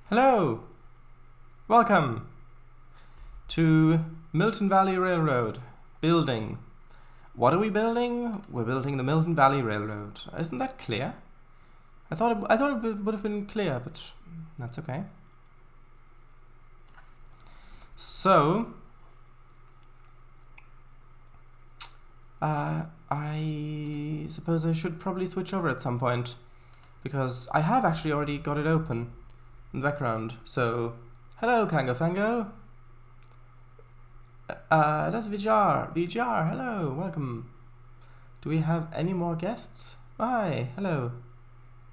Hello! Welcome to Milton Valley Railroad building. What are we building? We're building the Milton Valley Railroad. Isn't that clear? I thought it would have been clear, but that's okay. So, I suppose I should probably switch over at some point, because I have actually already got it open in the background. So, hello Kango Fango. That's VGR. VGR, hello, welcome. Do we have any more guests? Hi, hello.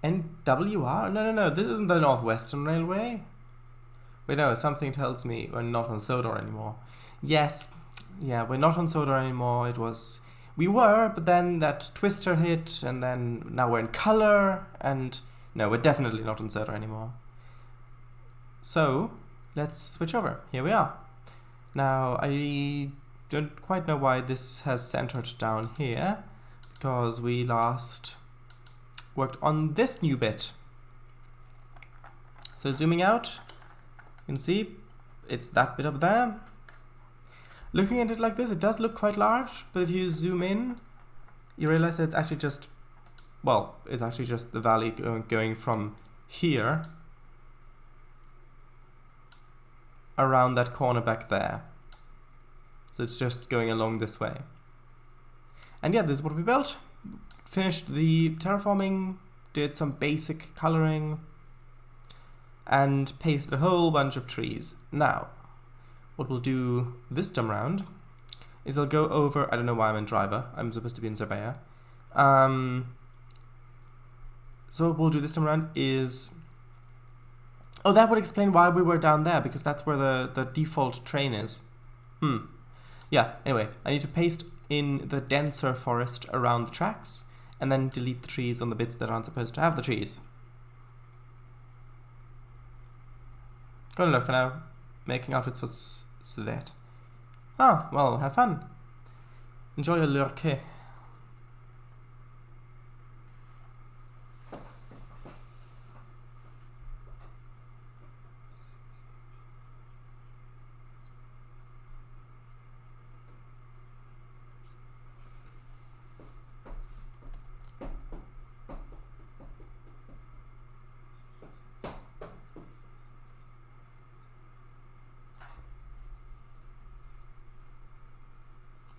NWR? No, this isn't the Northwestern Railway. Wait, no, something tells me we're not on Sodor anymore. Yes, yeah, we're not on Sodor anymore. We were, but then that twister hit, and then now we're in color, and no, we're definitely not on Sodor anymore. So, let's switch over. Here we are. Now, I don't quite know why this has centered down here, because we last worked on this new bit. So zooming out, you can see it's that bit up there. Looking at it like this, it does look quite large, but if you zoom in, you realize that it's actually just, well, it's actually just the valley going from here around that corner back there. So it's just going along this way. And yeah, this is what we built. Finished the terraforming, did some basic coloring, and pasted a whole bunch of trees. Now, what we'll do this time round is I'll go over, I don't know why I'm in driver, I'm supposed to be in surveyor. So what we'll do this time around is, oh, that would explain why we were down there, because that's where the default train is. Yeah, anyway, I need to paste in the denser forest around the tracks, and then delete the trees on the bits that aren't supposed to have the trees. Good luck for now. Making outfits for Svet. Ah, well, have fun. Enjoy your lurke.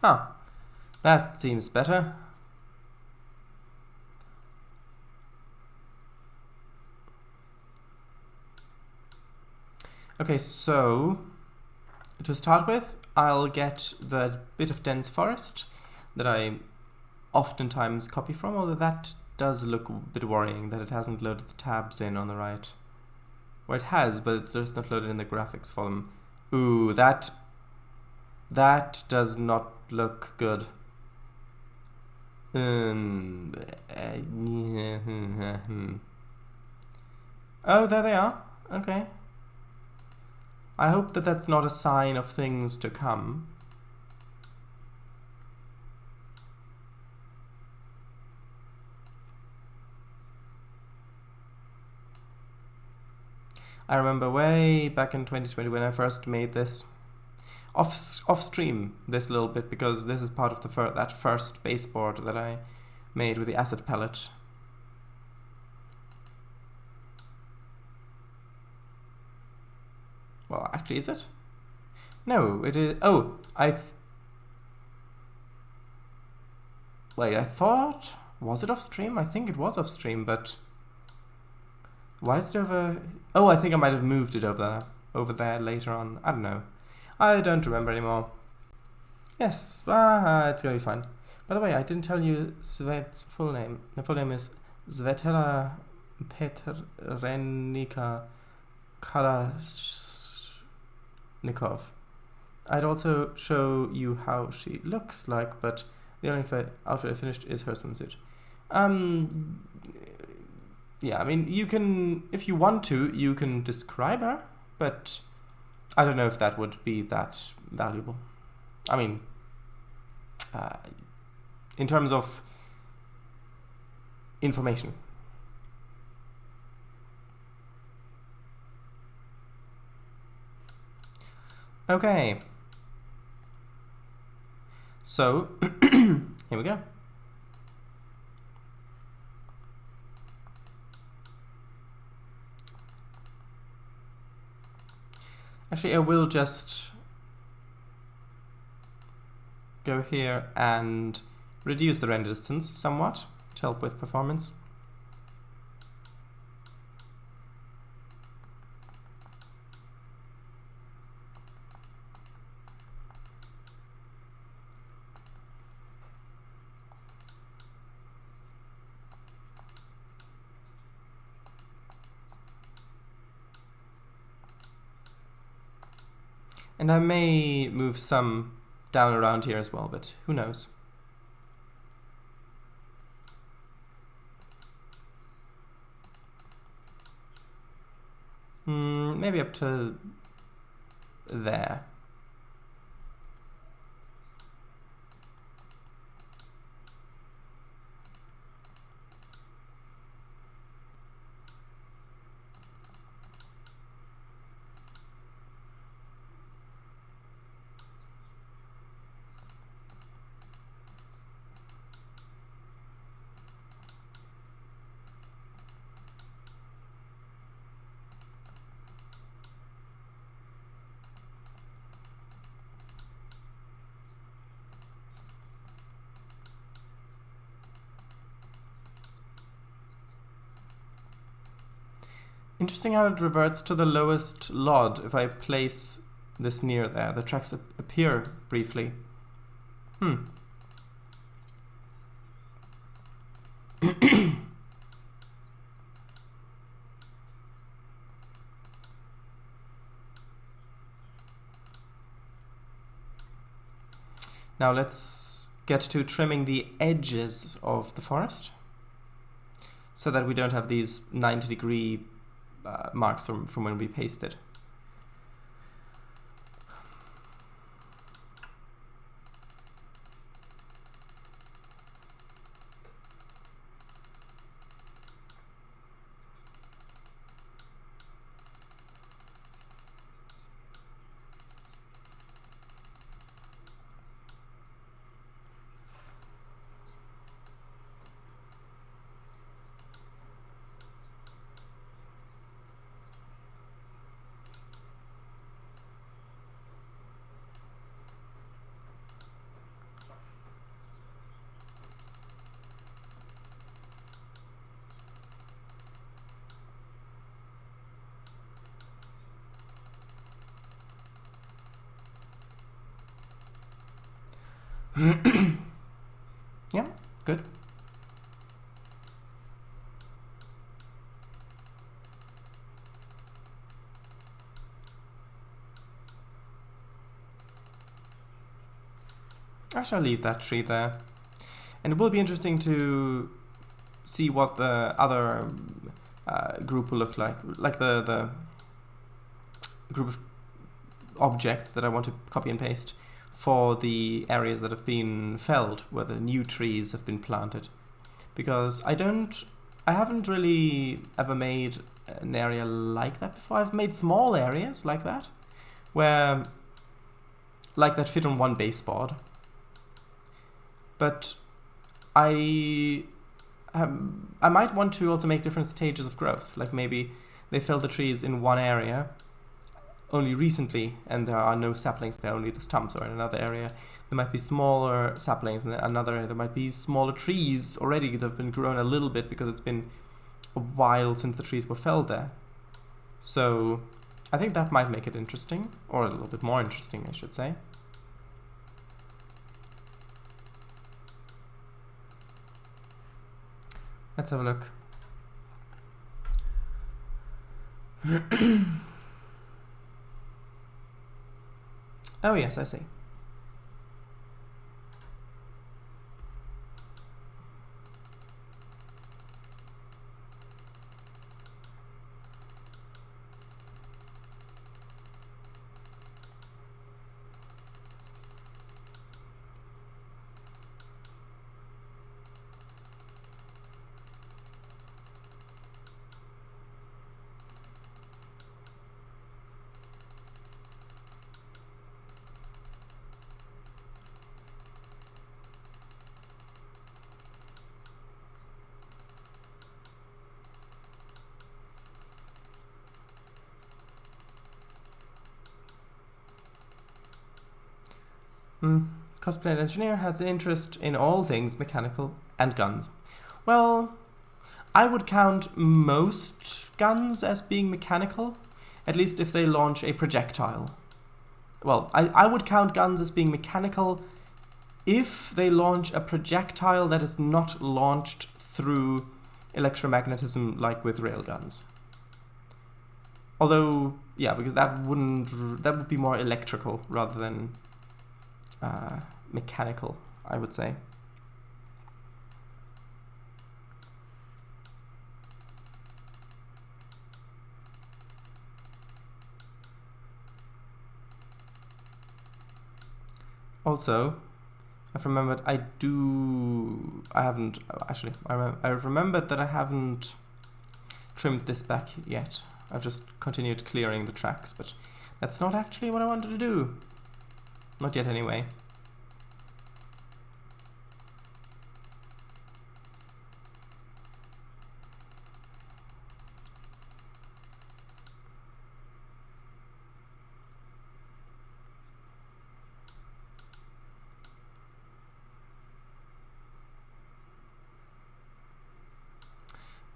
Ah, that seems better. Okay, so to start with, I'll get the bit of dense forest that I oftentimes copy from, although that does look a bit worrying that it hasn't loaded the tabs in on the right. Well, it has, but it's just not loaded in the graphics for them. Ooh, that does not look good. Oh, there they are. Okay. I hope that that's not a sign of things to come. I remember way back in 2020 when I first made this off stream this little bit, because this is part of that first baseboard that I made with the asset palette. Well, actually, is it? No, it is. Oh, wait, I thought, was it off stream? I think it was off stream, but why is it over? Oh, I think I might have moved it over there later on. I don't know. I don't remember anymore. Yes, it's gonna be fine. By the way, I didn't tell you Svet's full name. The full name is Svetela Petrenika Kalashnikov. I'd also show you how she looks like, but the only outfit I finished is her swimsuit. Yeah, I mean, you can, if you want to, you can describe her, but I don't know if that would be that valuable. I mean, in terms of information. Okay. So, here we go. Actually, I will just go here and reduce the render distance somewhat to help with performance. And I may move some down around here as well, but who knows. Maybe up to there. Interesting how it reverts to the lowest LOD if I place this near there. The tracks appear briefly. Now let's get to trimming the edges of the forest so that we don't have these 90-degree marks from when we pasted. Yeah, good. I shall leave that tree there. And it will be interesting to see what the other group will look like the group of objects that I want to copy and paste for the areas that have been felled, where the new trees have been planted. Because I haven't really ever made an area like that before. I've made small areas like that, where like that fit on one baseboard. But I might want to also make different stages of growth. Like maybe they fell the trees in one area only recently and there are no saplings there, only the stumps, or in another area there might be smaller saplings, and then another there might be smaller trees already that have been grown a little bit because it's been a while since the trees were felled there. So I think that might make it interesting, or a little bit more interesting, I should say. Let's have a look. Oh yes, I see. Cosplay engineer has an interest in all things mechanical and guns. Well, I would count most guns as being mechanical, at least if they launch a projectile. Well, I would count guns as being mechanical if they launch a projectile that is not launched through electromagnetism like with railguns. Although, yeah, because that would be more electrical rather than mechanical, I would say. Also, I've remembered I remembered that I haven't trimmed this back yet. I've just continued clearing the tracks, but that's not actually what I wanted to do. Not yet, anyway.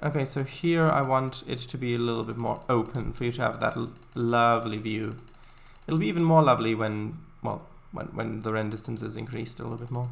Okay, so here I want it to be a little bit more open for you to have that lovely view. It'll be even more lovely when, well, when the render distance is increased a little bit more.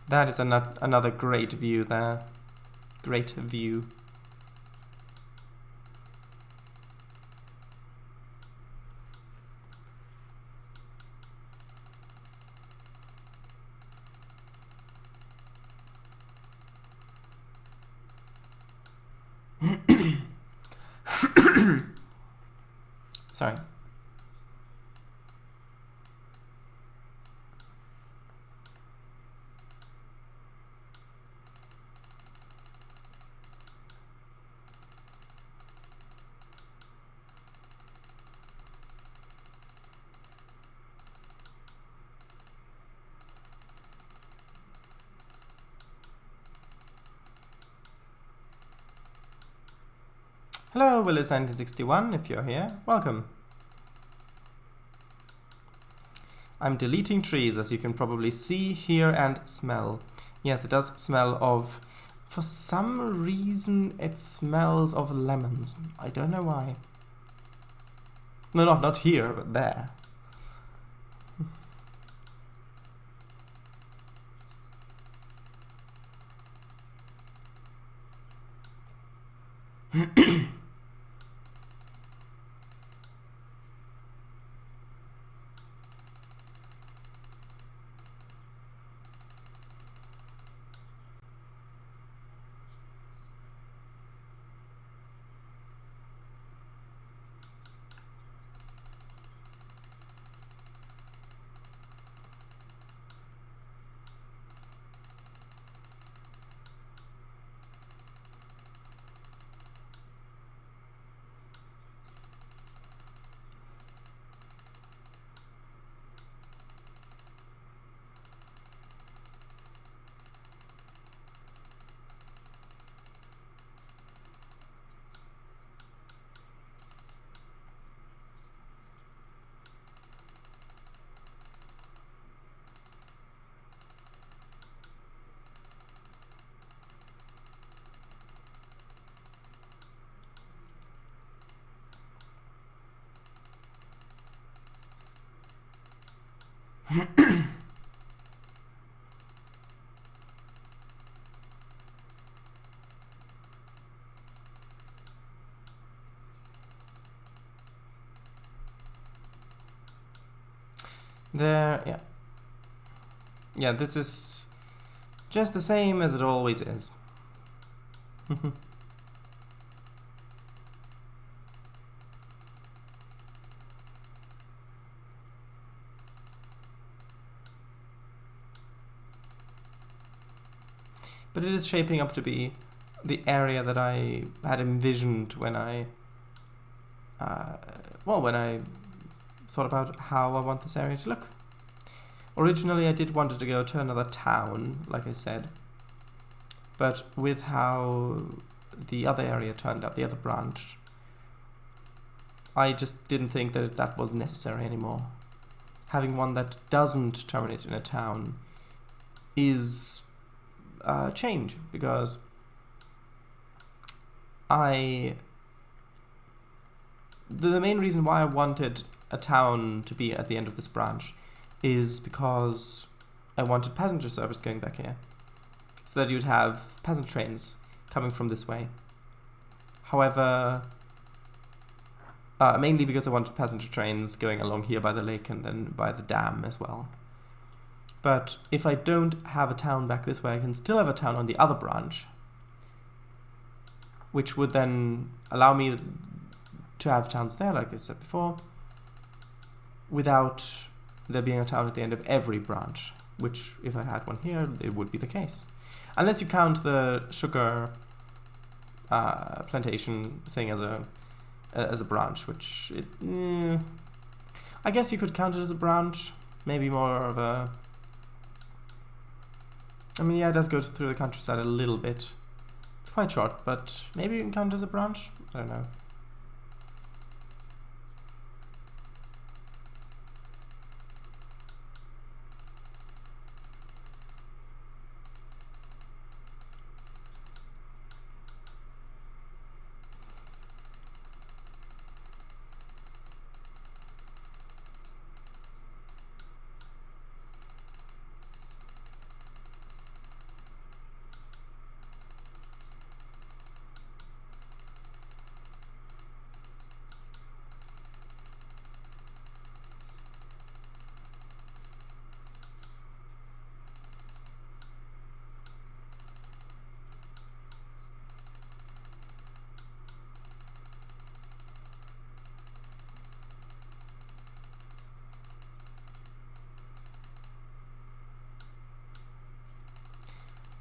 That is another great view there. Great view. Sorry. Hello, Willis1961, if you're here, welcome. I'm deleting trees, as you can probably see, hear, and smell. Yes, it does smell of... For some reason, it smells of lemons. I don't know why. No, not here, but there. There, yeah. Yeah, this is just the same as it always is. But it is shaping up to be the area that I had envisioned when I when I thought about how I want this area to look. Originally I did want it to go to another town, like I said, but with how the other area turned out, the other branch, I just didn't think that that was necessary anymore. Having one that doesn't terminate in a town is a change, because the main reason why I wanted a town to be at the end of this branch is because I wanted passenger service going back here, so that you'd have passenger trains coming from this way. However, mainly because I wanted passenger trains going along here by the lake and then by the dam as well. But if I don't have a town back this way, I can still have a town on the other branch, which would then allow me to have towns there, like I said before, without there being a town at the end of every branch, which, if I had one here, it would be the case. Unless you count the sugar plantation thing as a branch, which I guess you could count it as a branch, maybe more of a... I mean, yeah, it does go through the countryside a little bit. It's quite short, but maybe you can count it as a branch? I don't know.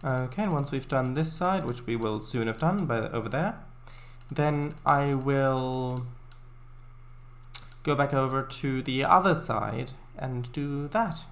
Okay, and once we've done this side, which we will soon have done over there, then I will go back over to the other side and do that.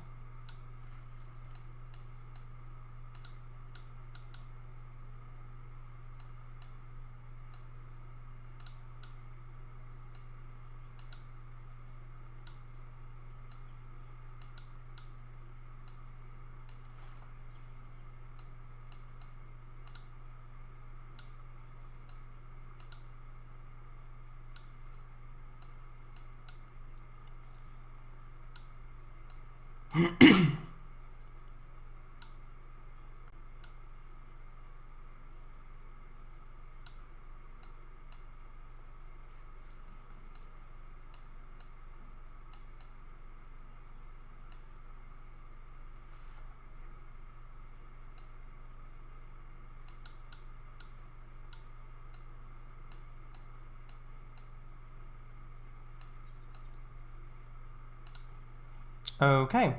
Okay,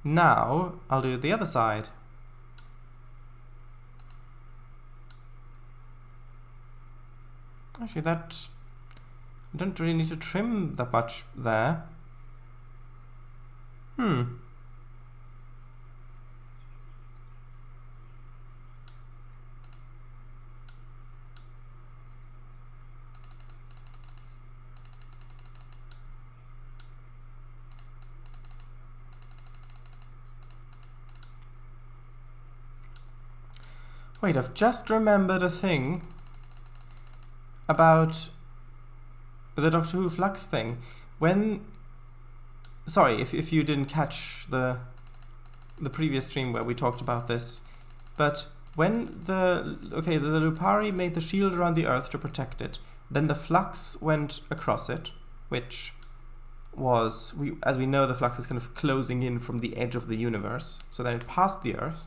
now I'll do the other side. Actually, I don't really need to trim that much there. Wait, I've just remembered a thing about the Doctor Who flux thing. Sorry, if you didn't catch the previous stream where we talked about this, but when the Lupari made the shield around the Earth to protect it, then the flux went across it, which was, as we know, the flux is kind of closing in from the edge of the universe, so then it passed the Earth,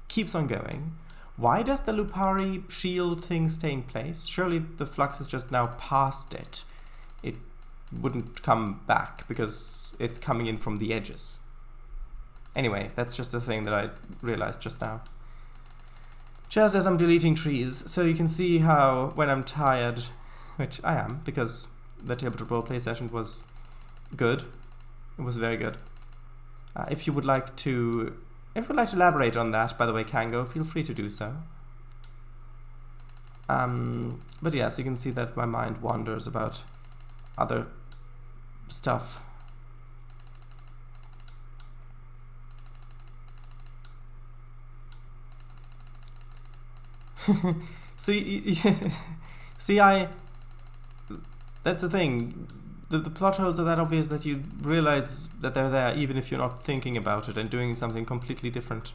keeps on going. Why does the Lupari shield thing stay in place? Surely the flux is just now past it. It wouldn't come back because it's coming in from the edges. Anyway, that's just a thing that I realized just now. just as I'm deleting trees, so you can see how when I'm tired, which I am, because the tabletop roleplay session was good. It was very good. If you would like to elaborate on that, by the way, Kango, feel free to do so. But yes, you can see that my mind wanders about other stuff. See, that's the thing. The plot holes are that obvious that you realize that they're there even if you're not thinking about it and doing something completely different.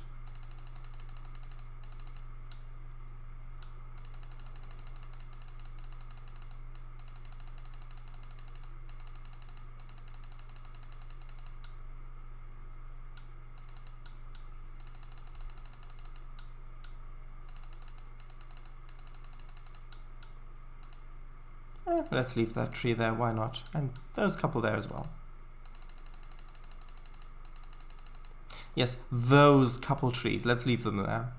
Let's leave that tree there, why not? And those couple there as well. Yes, those couple trees, let's leave them there.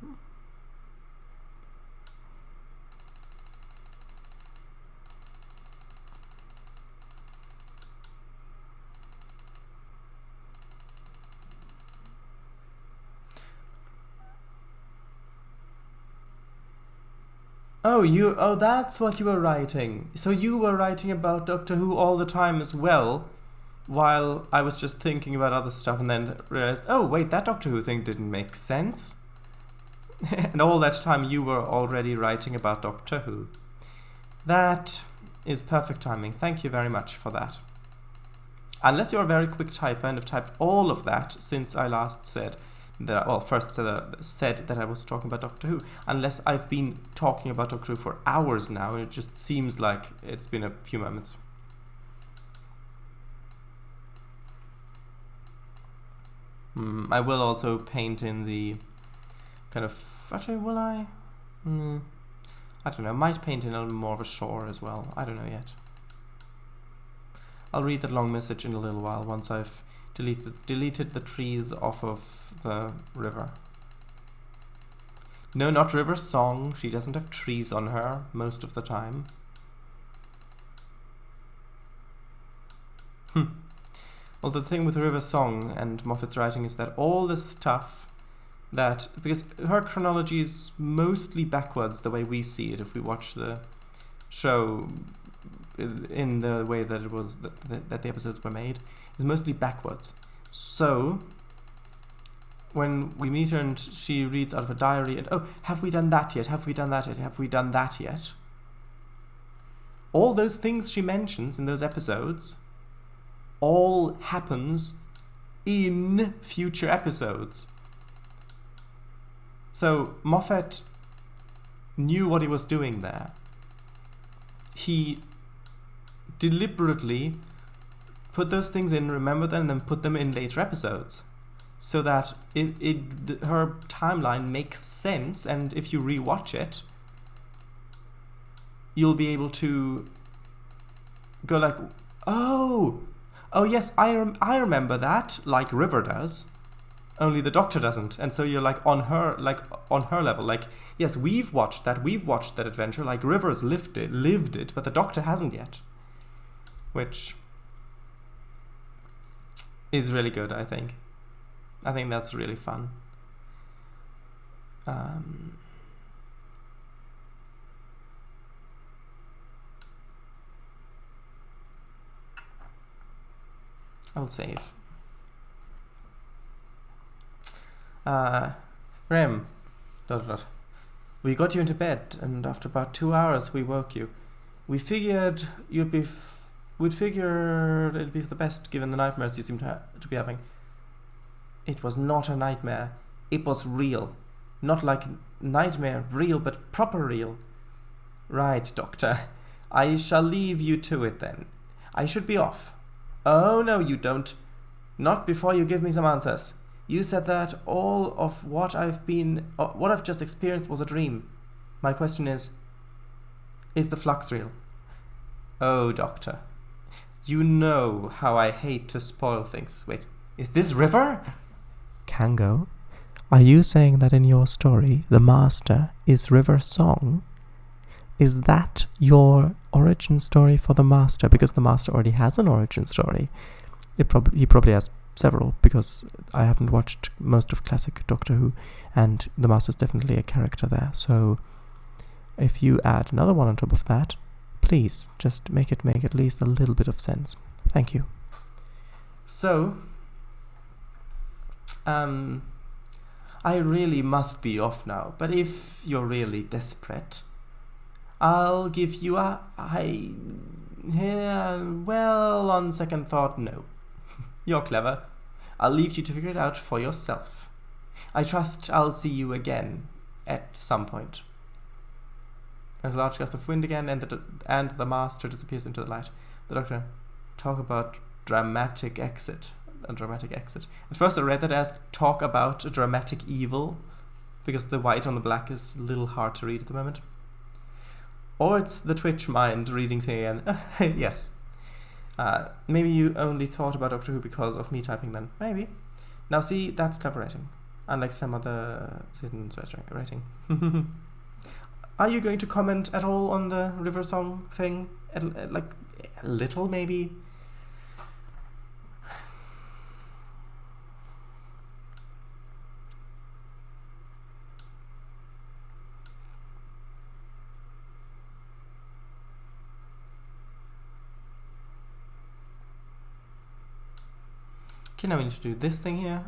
Oh, that's what you were writing. So you were writing about Doctor Who all the time as well, while I was just thinking about other stuff and then realized, oh wait, that Doctor Who thing didn't make sense. And all that time you were already writing about Doctor Who. That is perfect timing. Thank you very much for that. Unless you're a very quick typer and have typed all of that since I last said that, well, first said that I was talking about Doctor Who, unless I've been talking about Doctor Who for hours now, and it just seems like it's been a few moments. I will also paint in the kind of, actually, will I? I don't know, I might paint in a little more of a shore as well, I don't know yet. I'll read that long message in a little while once I've deleted the trees off of the river. No, not River Song. She doesn't have trees on her most of the time. Well, the thing with River Song and Moffat's writing is that all the stuff that, because her chronology is mostly backwards the way we see it if we watch the show in the way that it was that the episodes were made, is mostly backwards. So when we meet her and she reads out of a diary and, oh, have we done that yet? Have we done that yet? Have we done that yet? All those things she mentions in those episodes all happens in future episodes. So Moffat knew what he was doing there. He deliberately put those things in, remember them, and then put them in later episodes, so that her timeline makes sense, and if you rewatch it, you'll be able to go like, oh yes, I remember that, like River does, only the Doctor doesn't, and so you're like on her level, like, yes, we've watched that adventure, like River's lived it, but the Doctor hasn't yet, which is really good, I think. I think that's really fun. I'll save. Rem, ... We got you into bed, and after about 2 hours we woke you. We figured it'd be the best given the nightmares you seem to be having. It was not a nightmare. It was real. Not like nightmare, real, but proper real. Right, Doctor. I shall leave you to it then. I should be off. Oh, no, you don't. Not before you give me some answers. You said that all of what I've just experienced was a dream. My question is the flux real? Oh, Doctor. You know how I hate to spoil things. Wait, is this River? Kango, Are you saying that in your story, the master is River Song? Is that your origin story for the master? Because the master already has an origin story. He probably has several, because I haven't watched most of classic Doctor Who, and the master's definitely a character there. So if you add another one on top of that, please just make at least a little bit of sense. Thank you. So, I really must be off now, but if you're really desperate, I'll give you well, on second thought, no. You're clever. I'll leave you to figure it out for yourself. I trust I'll see you again at some point. There's a large gust of wind again, and the master disappears into the light. The Doctor, talk about dramatic exit. A dramatic exit. At first I read that as talk about a dramatic evil, because the white on the black is a little hard to read at the moment. Or it's the Twitch mind reading thing again. Yes. Maybe you only thought about Doctor Who because of me typing then. Maybe. Now see, that's clever writing. Unlike some other seasons writing. Are you going to comment at all on the River Song thing? Like, a little, maybe? Okay, now we need to do this thing here.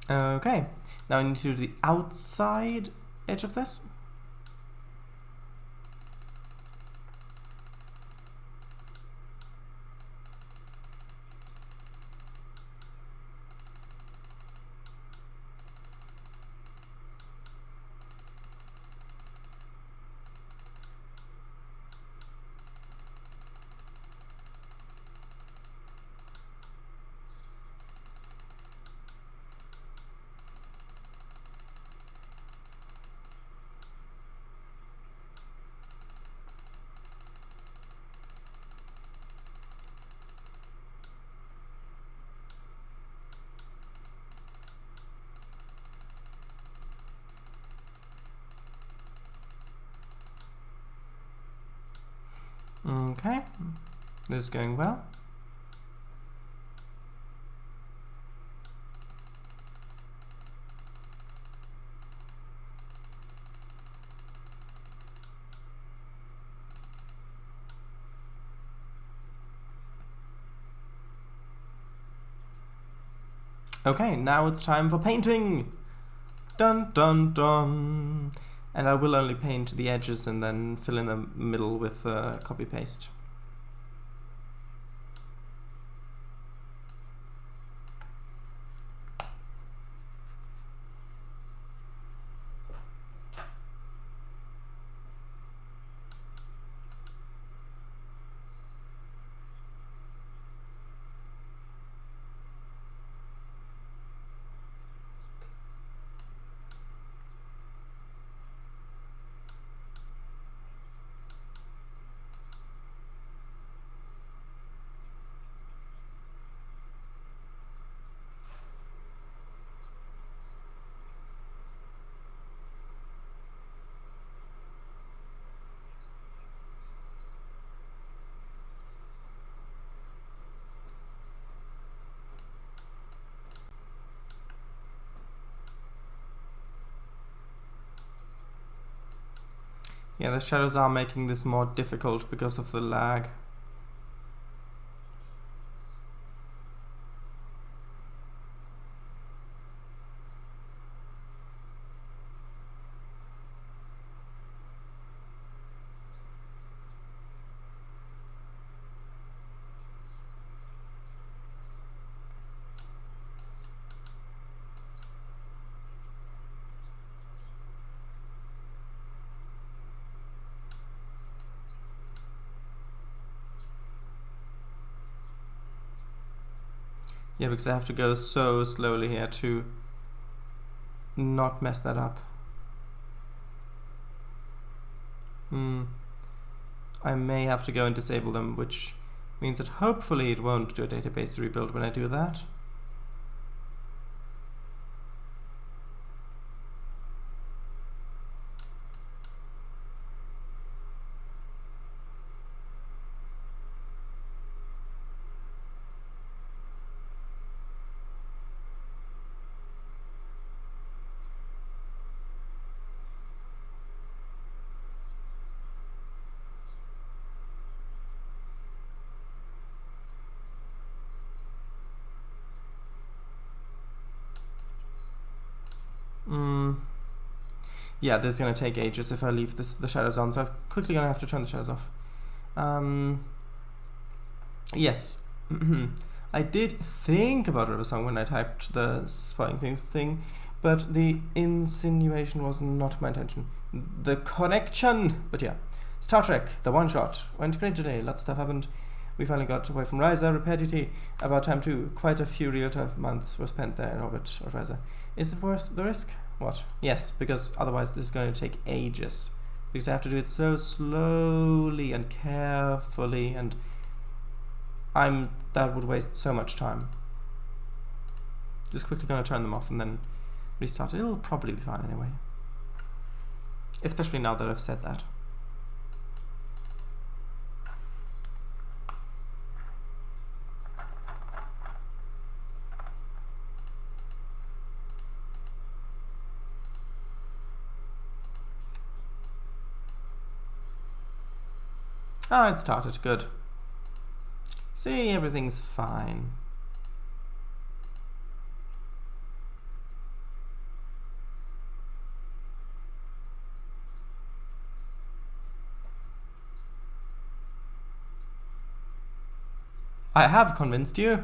Okay, now I need to do the outside edge of this. Okay, this is going well. Okay, now it's time for painting! Dun dun dun! And I will only paint the edges and then fill in the middle with copy paste. Yeah, the shadows are making this more difficult because of the lag. Yeah, because I have to go so slowly here to not mess that up. I may have to go and disable them, which means that hopefully it won't do a database rebuild when I do that. Yeah, this is going to take ages if I leave the shadows on, so I'm quickly going to have to turn the shadows off. Yes. I did think about River Song when I typed the spotting things thing, but the insinuation was not my intention. The connection! But yeah. Star Trek, the one shot. Went great today, lots of stuff happened. We finally got away from Ryza, repair duty. About time too. Quite a few real-time months were spent there in orbit of Ryza. Is it worth the risk? What? Yes, because otherwise this is going to take ages. Because I have to do it so slowly and carefully, and that would waste so much time. Just quickly gonna turn them off and then restart it. It'll probably be fine anyway. Especially now that I've said that. Ah, it started. Good. See, everything's fine. I have convinced you.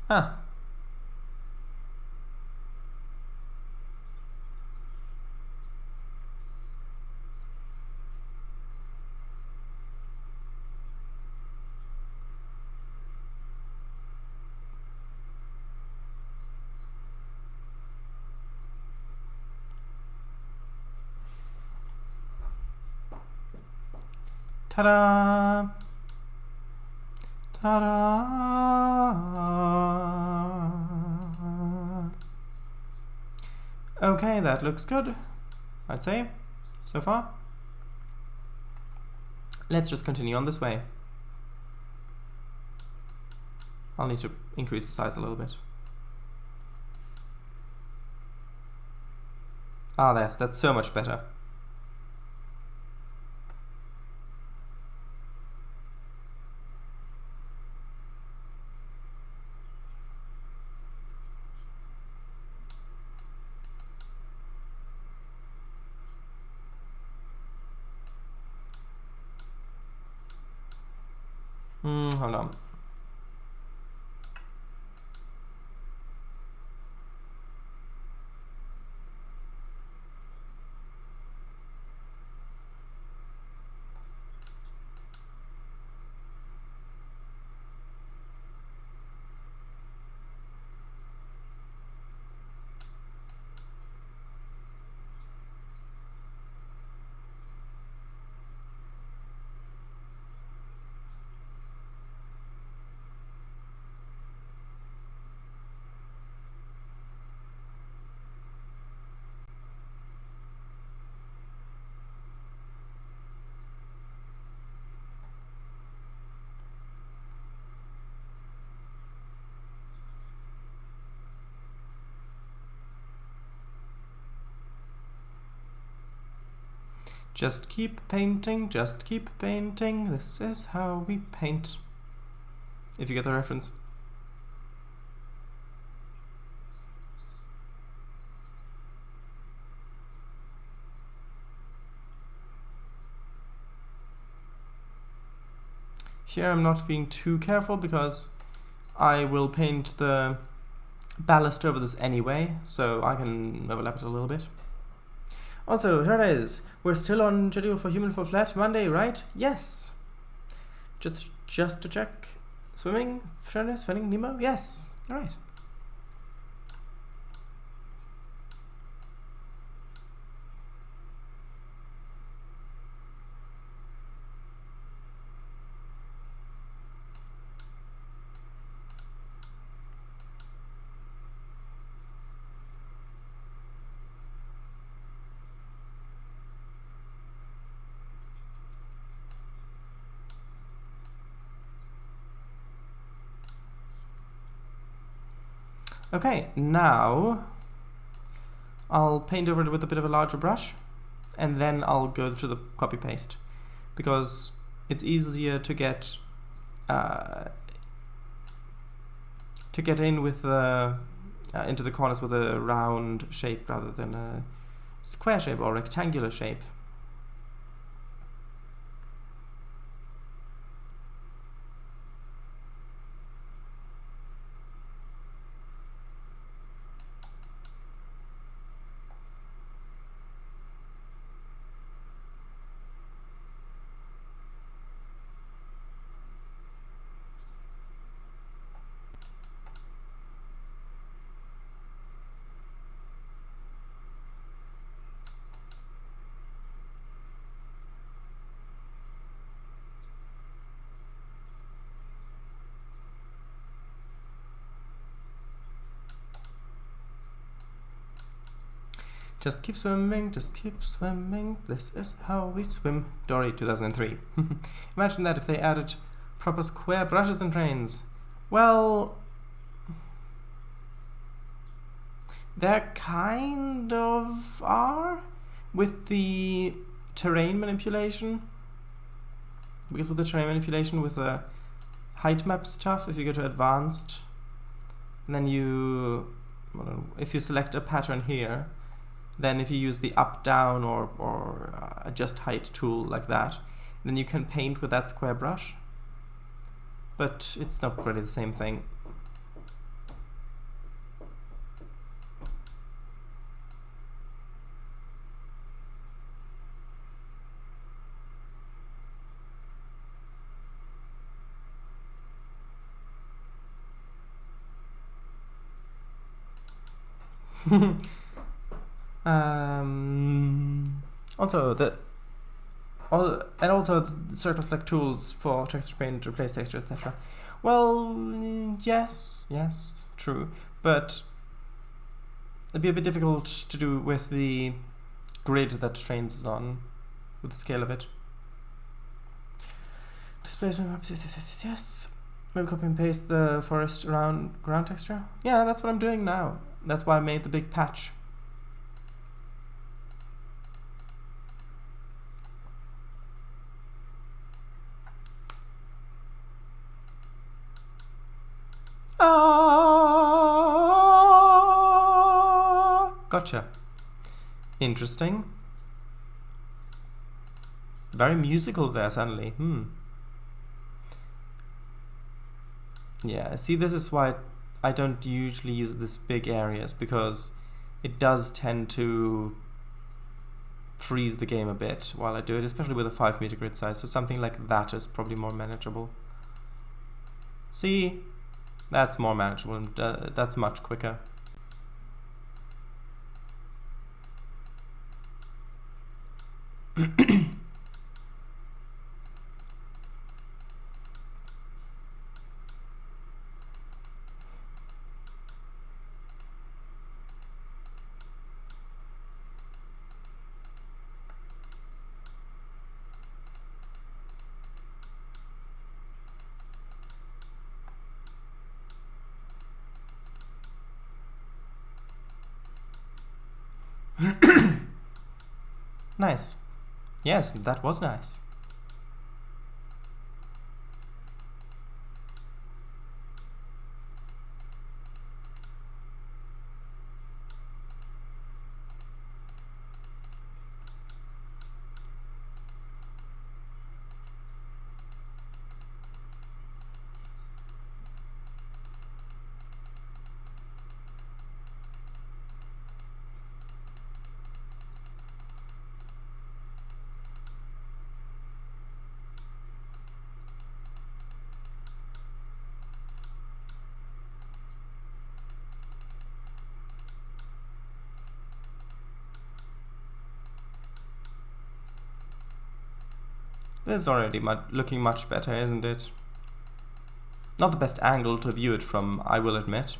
Huh. Ta-da! Ta-da! Okay, that looks good, I'd say, so far. Let's just continue on this way. I'll need to increase the size a little bit. Ah, that's so much better. Hold on. Just keep painting, just keep painting. This is how we paint. If you get the reference. Here I'm not being too careful because I will paint the ballast over this anyway, so I can overlap it a little bit. Also, Trainz, we're still on schedule for Human for Flat Monday, right? Yes. Just to check. Swimming, Trainz, Finding Nemo? Yes. All right. Okay, now I'll paint over it with a bit of a larger brush, and then I'll go to the copy paste because it's easier to get in with the into the corners with a round shape rather than a square shape or rectangular shape. Just keep swimming, just keep swimming, this is how we swim. Dory 2003. Imagine that if they added proper square brushes and Trainz. Well, there kind of are with the terrain manipulation. Because with the terrain manipulation, with the height map stuff, if you go to advanced, and then if you select a pattern here, then if you use the up, down, or adjust height tool like that, then you can paint with that square brush. But it's not really the same thing. Also the circle select tools for texture paint, replace texture, etc. Well, yes, true, but it'd be a bit difficult to do with the grid that Trainz is on, with the scale of it. Displacement maps, yes. Maybe copy and paste the forest around ground texture. Yeah, that's what I'm doing now. That's why I made the big patch. Gotcha. Interesting. Very musical there suddenly. Yeah, see, this is why I don't usually use this big areas, because it does tend to freeze the game a bit while I do it, especially with a 5 meter grid size, so something like that is probably more manageable. See, that's more manageable, and that's much quicker. Nice. Yes, that was nice. This is already looking much better, isn't it? Not the best angle to view it from, I will admit.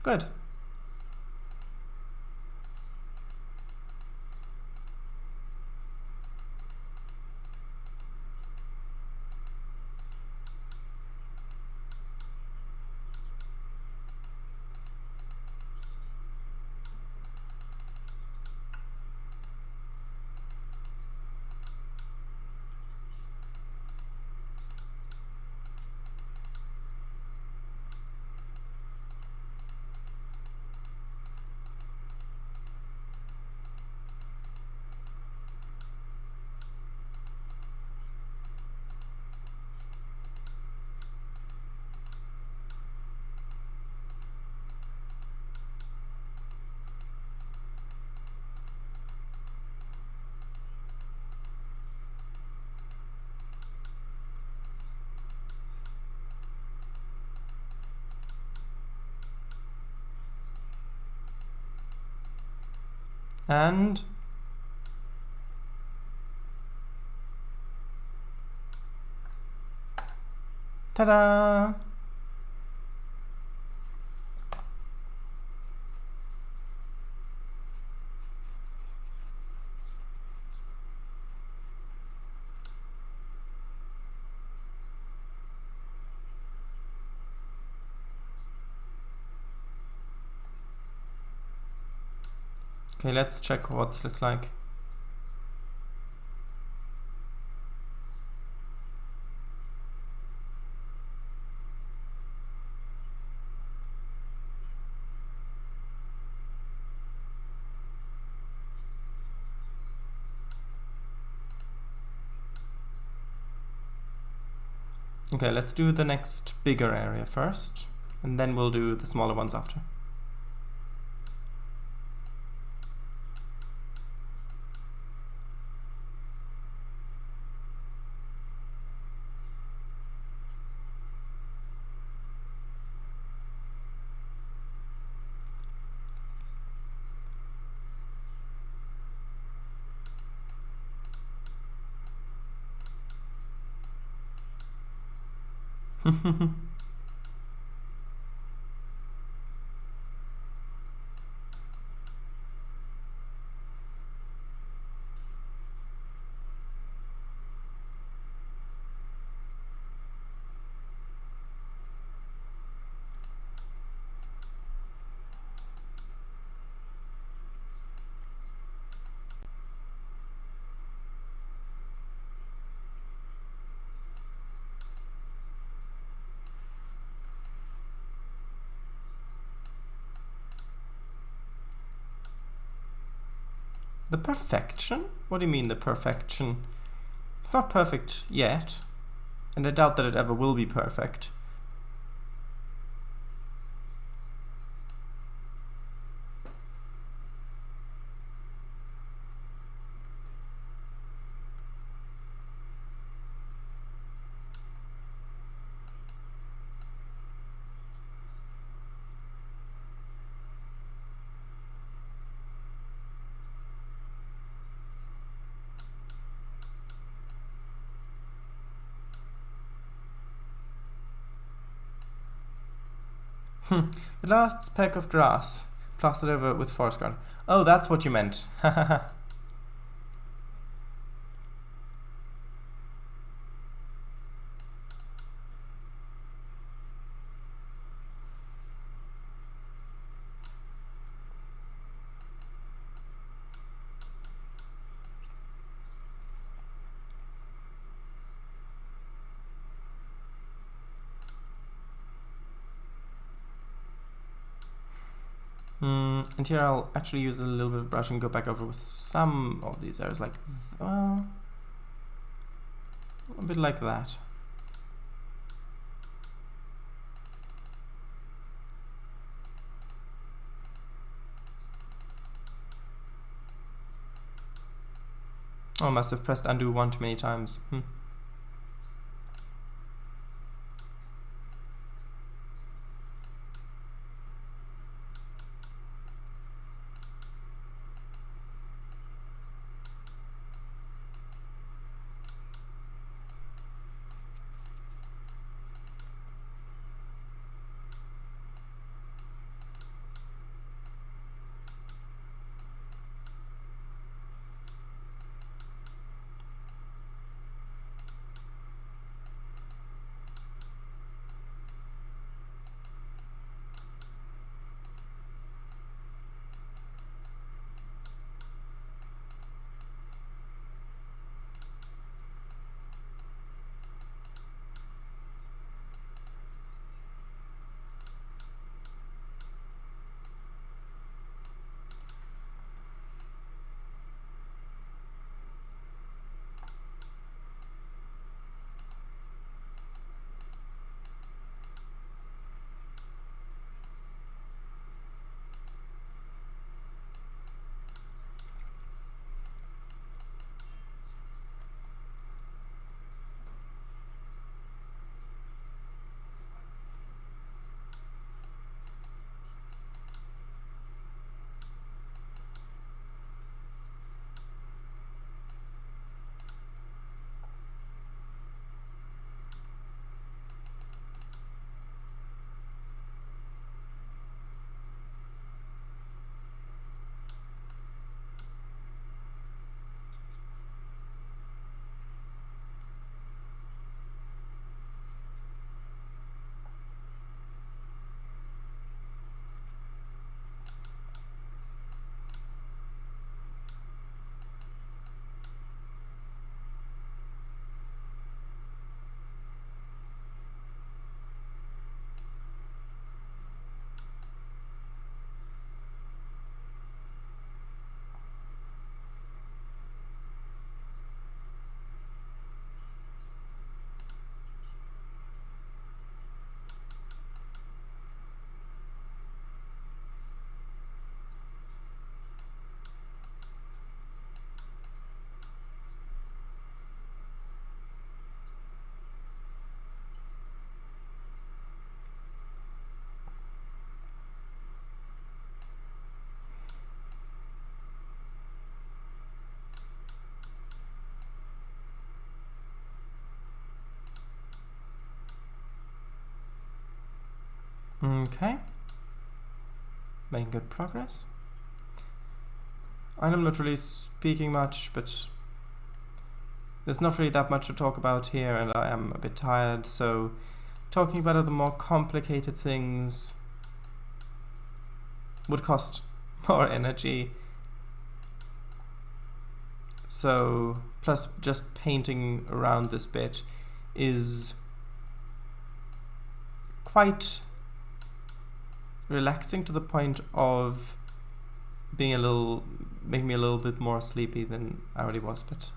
Good. And ta-da! Okay, let's check what this looks like. Okay, let's do the next bigger area first, and then we'll do the smaller ones after. The perfection? What do you mean, the perfection? It's not perfect yet, and I doubt that it ever will be perfect. The last speck of grass plastered over with forest ground. Oh, that's what you meant. And here I'll actually use a little bit of brush and go back over with some of these areas, like, well, a bit like that. Oh, I must have pressed undo one too many times. Okay. Making good progress. I'm not really speaking much, but there's not really that much to talk about here, and I am a bit tired, so talking about other more complicated things would cost more energy. So, plus just painting around this bit is quite relaxing to the point of being making me a little bit more sleepy than I already was, but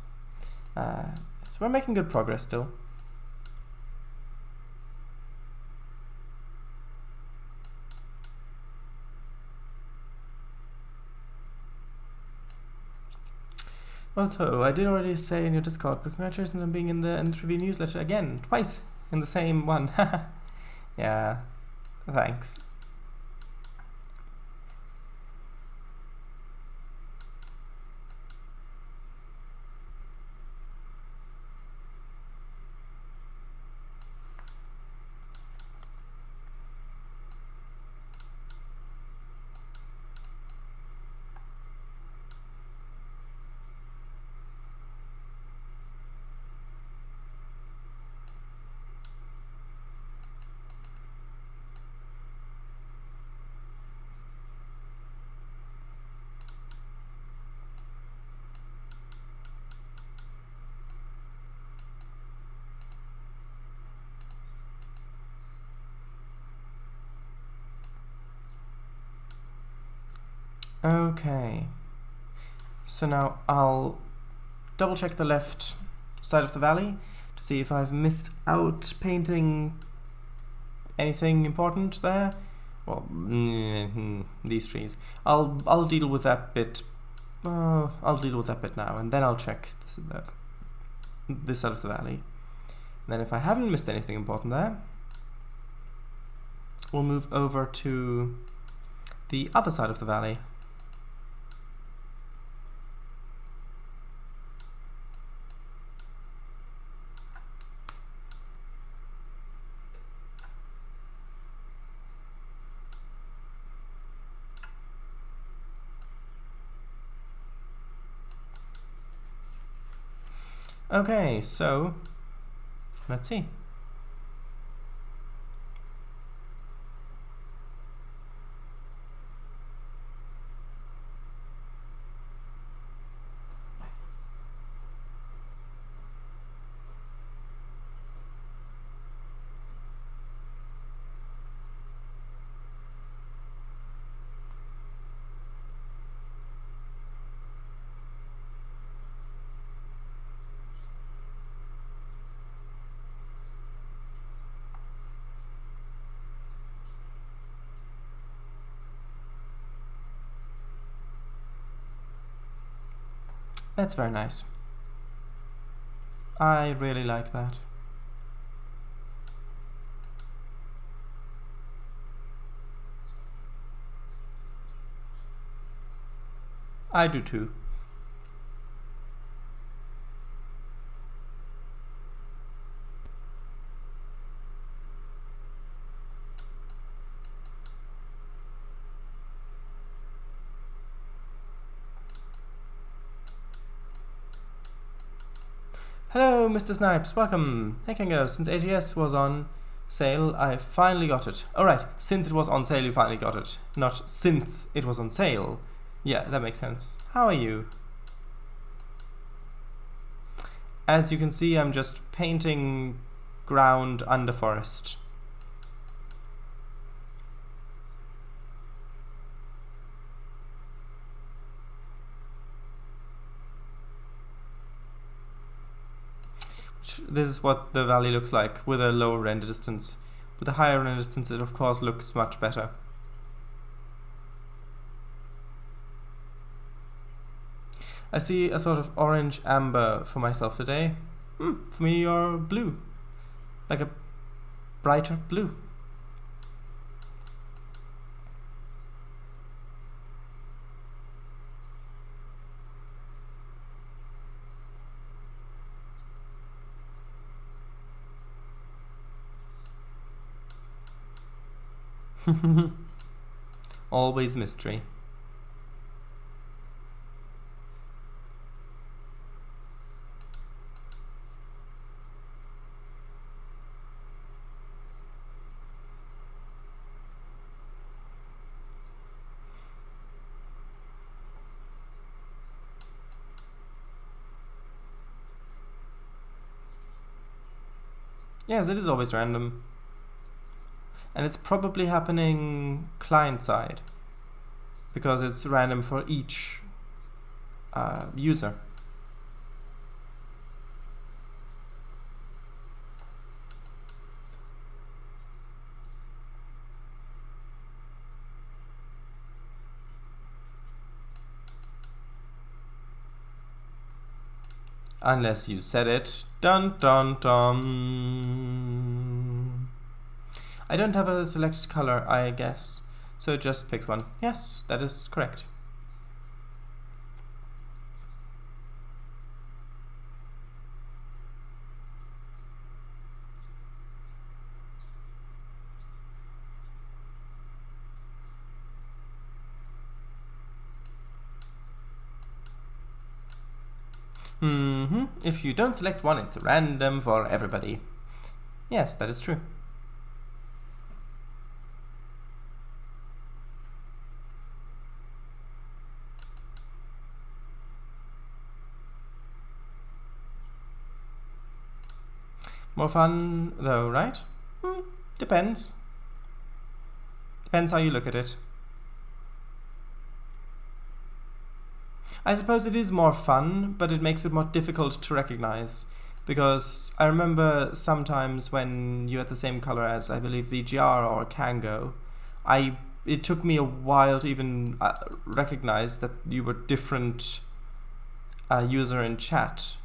so we're making good progress still. Also, I did already say in your Discord, but congratulations on being in the N3V newsletter again, twice in the same one. Yeah, thanks. Okay. So now I'll double check the left side of the valley to see if I've missed out painting anything important there. Well, these trees. I'll deal with that bit. I'll deal with that bit now, and then I'll check this side of the valley. And then if I haven't missed anything important there, we'll move over to the other side of the valley. Okay, so let's see. That's very nice. I really like that. I do too. Hello, Mr. Snipes, welcome. Hey Kango, since ATS was on sale, I finally got it. Alright, since it was on sale, you finally got it. Not since it was on sale. Yeah, that makes sense. How are you? As you can see, I'm just painting ground under forest. This is what the valley looks like with a lower render distance. With a higher render distance, it of course looks much better. I see a sort of orange amber for myself today. For me, you're blue. Like a brighter blue. Always mystery. Yes, it is always random. And it's probably happening client-side, because it's random for each user. Unless you said it. Dun dun dun. I don't have a selected color, I guess, so it just picks one. Yes, that is correct. If you don't select one, it's random for everybody. Yes, that is true. More fun though, right? Depends. Depends how you look at it. I suppose it is more fun, but it makes it more difficult to recognize. Because I remember sometimes when you had the same color as, I believe, VGR or Kango, it took me a while to even recognize that you were different user in chat.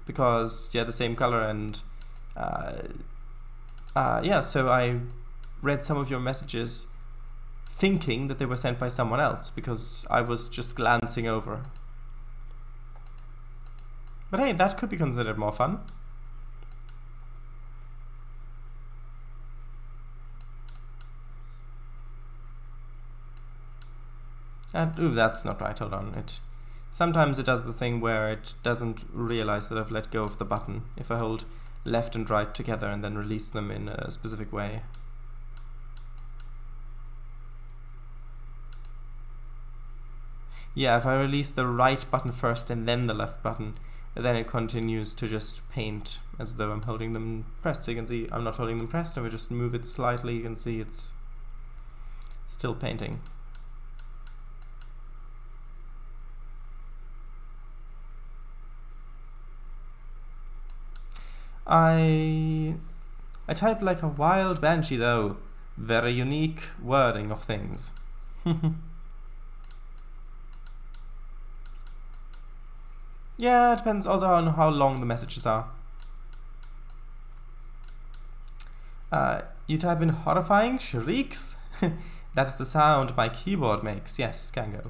Because you had the same color and yeah, so I read some of your messages thinking that they were sent by someone else because I was just glancing over. But hey, that could be considered more fun. Ooh, that's not right, hold on. Sometimes it does the thing where it doesn't realize that I've let go of the button if I hold left and right together and then release them in a specific way. Yeah, if I release the right button first and then the left button, then it continues to just paint as though I'm holding them pressed. So you can see I'm not holding them pressed. If I just move it slightly, you can see it's still painting. I type like a wild banshee though. Very unique wording of things. Yeah, it depends also on how long the messages are. You type in horrifying shrieks? That's the sound my keyboard makes. Yes, can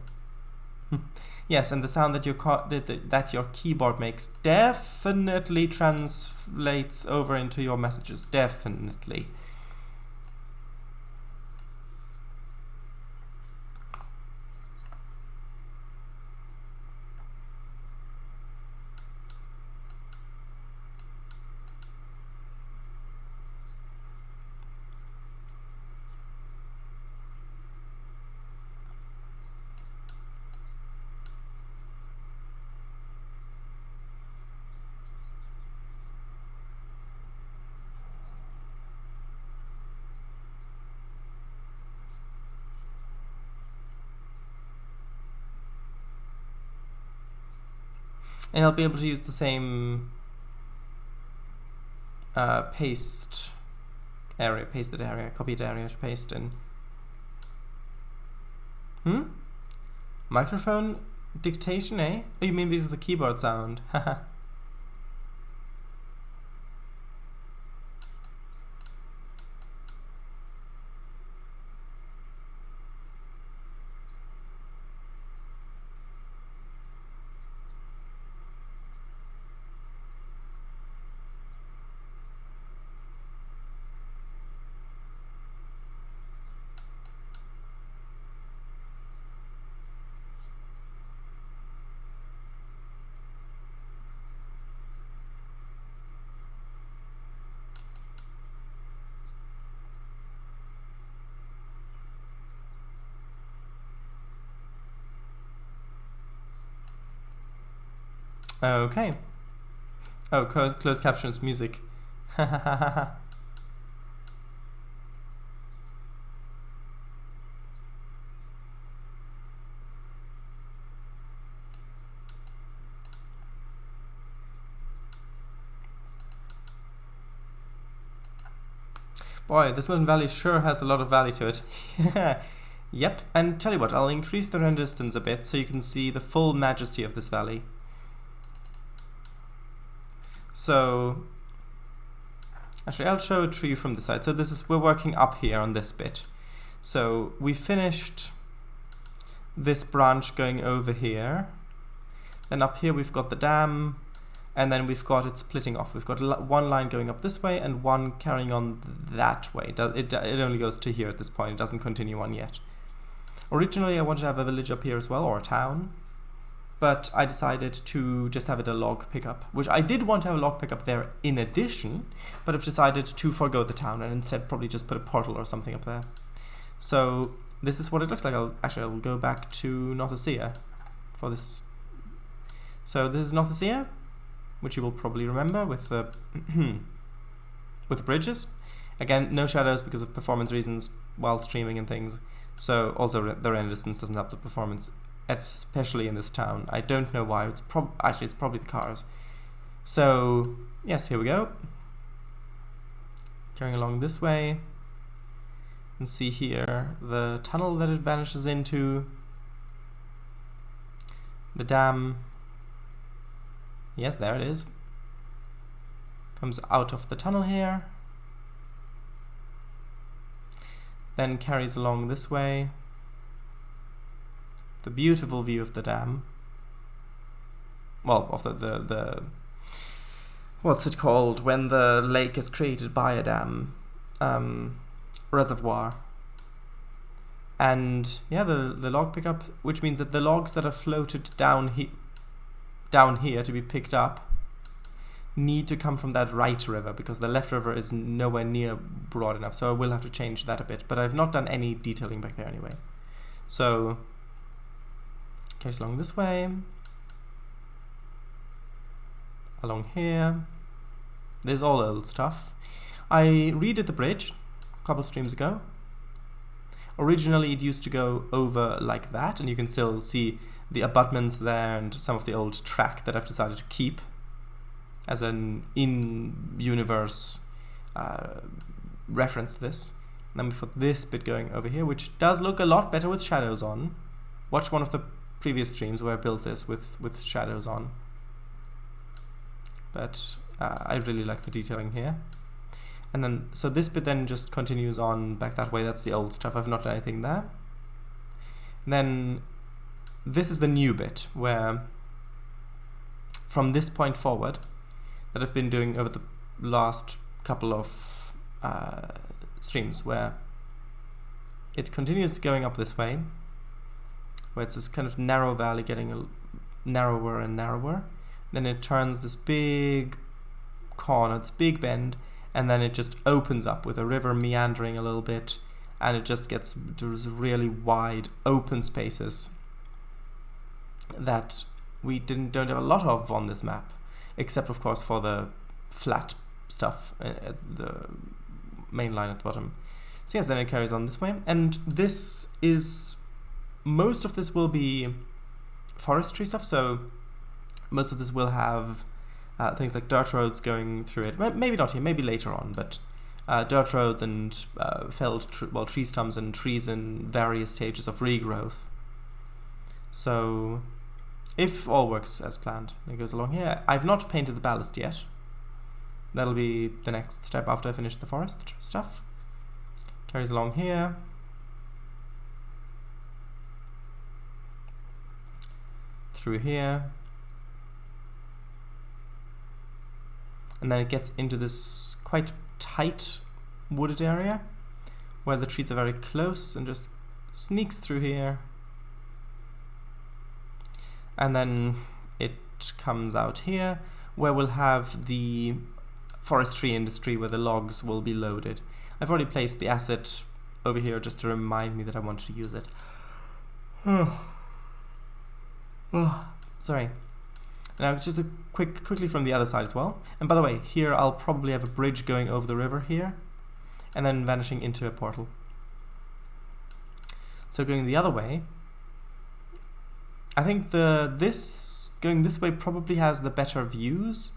go. Yes, and the sound that your keyboard makes definitely translates over into your messages. Definitely. And I'll be able to use the same pasted area, copied area to paste in. Microphone dictation, eh? Oh, you mean because of the keyboard sound? Haha. Okay. Oh, closed captions music. Boy, this Milton Valley sure has a lot of valley to it. Yep, and tell you what, I'll increase the render distance a bit so you can see the full majesty of this valley. So, actually I'll show it for you from the side. So we're working up here on this bit. So we finished this branch going over here. Then up here we've got the dam, and then we've got it splitting off. We've got one line going up this way and one carrying on that way. It only goes to here at this point. It doesn't continue on yet. Originally I wanted to have a village up here as well, or a town. But I decided to just have it a log pickup, which I did want to have a log pickup there in addition, but I've decided to forego the town and instead probably just put a portal or something up there. So this is what it looks like. I'll go back to Northusia for this. So this is Northusia, which you will probably remember with the with the bridges. Again, no shadows because of performance reasons while streaming and things. So also the render distance doesn't help the performance especially in this town. I don't know why. Actually, it's probably the cars. So yes, here we go. Going along this way. And see here the tunnel that it vanishes into. The dam. Yes, there it is. Comes out of the tunnel here. Then carries along this way. The beautiful view of the dam. Well, of the what's it called when the lake is created by a dam? Reservoir. And yeah, the log pickup, which means that the logs that are floated down here to be picked up need to come from that right river, because the left river is nowhere near broad enough, so I will have to change that a bit, but I've not done any detailing back there anyway. So carries along this way, along here. There's all old stuff. I redid the bridge a couple streams ago. Originally it used to go over like that, and you can still see the abutments there and some of the old track that I've decided to keep as an in-universe reference to this. And then we put this bit going over here, which does look a lot better with shadows on. Watch one of the previous streams where I built this with shadows on. But I really like the detailing here. And then, so this bit then just continues on back that way. That's the old stuff. I've not done anything there. And then this is the new bit, where from this point forward, that I've been doing over the last couple of streams, where it continues going up this way, where it's this kind of narrow valley getting narrower and narrower. Then it turns this big corner, this big bend, and then it just opens up with a river meandering a little bit, and it just gets to really wide open spaces that we don't have a lot of on this map, except of course for the flat stuff at the main line at the bottom. So yes, then it carries on this way, and this is, most of this will be forestry stuff, so most of this will have things like dirt roads going through it. Maybe not here, maybe later on, but dirt roads and felled tree stumps and trees in various stages of regrowth. So if all works as planned, it goes along here. I've not painted the ballast yet. That'll be the next step after I finish the forest stuff. Carries along here. Through here. And then it gets into this quite tight wooded area where the trees are very close, and just sneaks through here. And then it comes out here where we'll have the forestry industry where the logs will be loaded. I've already placed the asset over here just to remind me that I want to use it. Sorry. Now just quickly from the other side as well. And by the way, here I'll probably have a bridge going over the river here, and then vanishing into a portal. So going the other way, I think this going this way probably has the better views,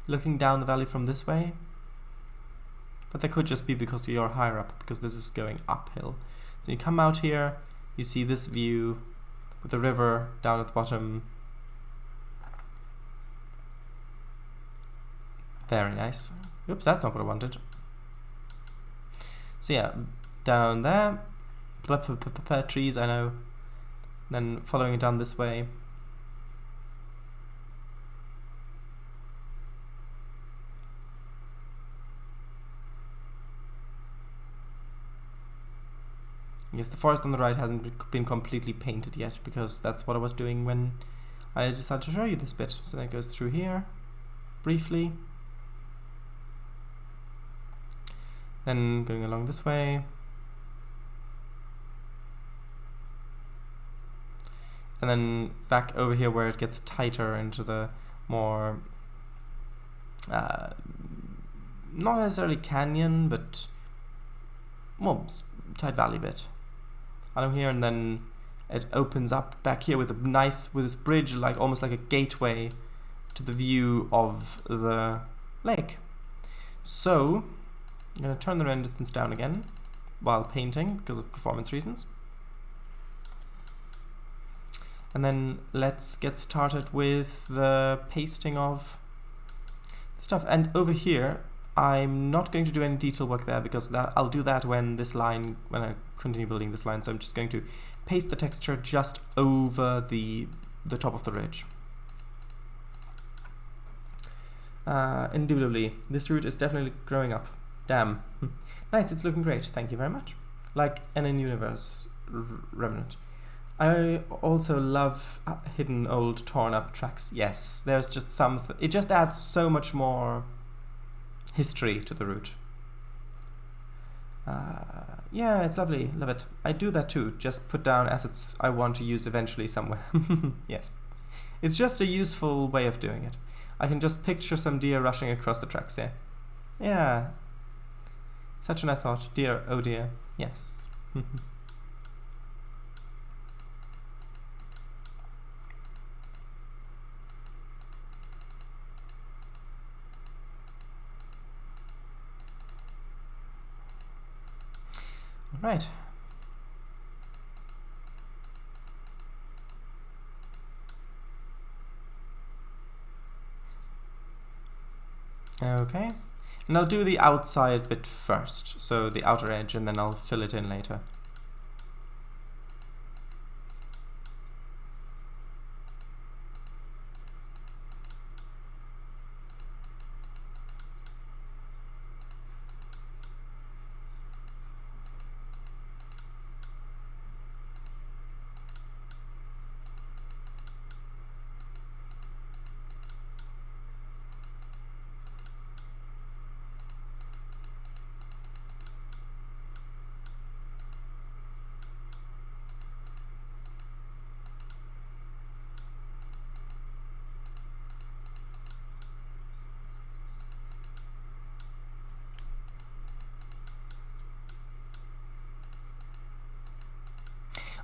looking down the valley from this way. But that could just be because you're higher up, because this is going uphill. So you come out here, you see this view with the river down at the bottom. Very nice. Oops, that's not what I wanted. So yeah, down there, trees, I know. Then following it down this way. Yes, the forest on the right hasn't been completely painted yet, because that's what I was doing when I decided to show you this bit. So then it goes through here, briefly. Then going along this way. And then back over here where it gets tighter into the more, not necessarily canyon, but more tight valley bit. Along here, and then it opens up back here with this bridge, like almost like a gateway to the view of the lake. So I'm going to turn the render distance down again while painting because of performance reasons. And then let's get started with the pasting of stuff. And over here, I'm not going to do any detail work there because I'll do that when I continue building this line. So I'm just going to paste the texture just over the top of the ridge. Indubitably, this root is definitely growing up. Damn. Nice, it's looking great. Thank you very much. Like an in-universe remnant. I also love hidden old torn up tracks. Yes, there's just it just adds so much more history to the route. Yeah, it's lovely. Love it. I do that too. Just put down assets I want to use eventually somewhere. Yes. It's just a useful way of doing it. I can just picture some deer rushing across the tracks here. Yeah. Such an I thought. Deer, oh dear. Yes. Right. Okay. And I'll do the outside bit first, so the outer edge, and then I'll fill it in later.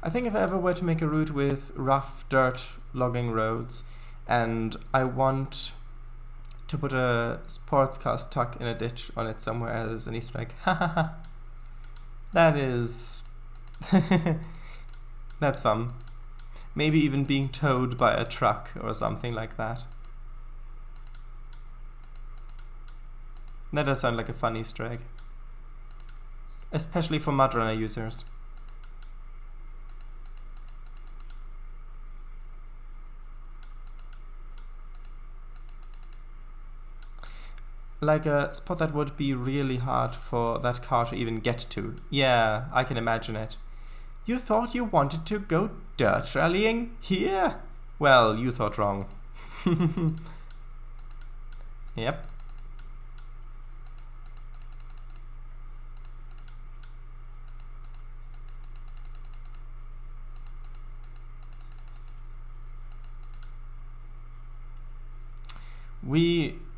I think if I ever were to make a route with rough dirt logging roads and I want to put a sports car stuck in a ditch on it somewhere as an Easter egg, that is... that's fun. Maybe even being towed by a truck or something like that. That does sound like a fun Easter egg. Especially for Mudrunner users. Like a spot that would be really hard for that car to even get to. Yeah, I can imagine it. You thought you wanted to go dirt rallying here? Well, you thought wrong. Yep.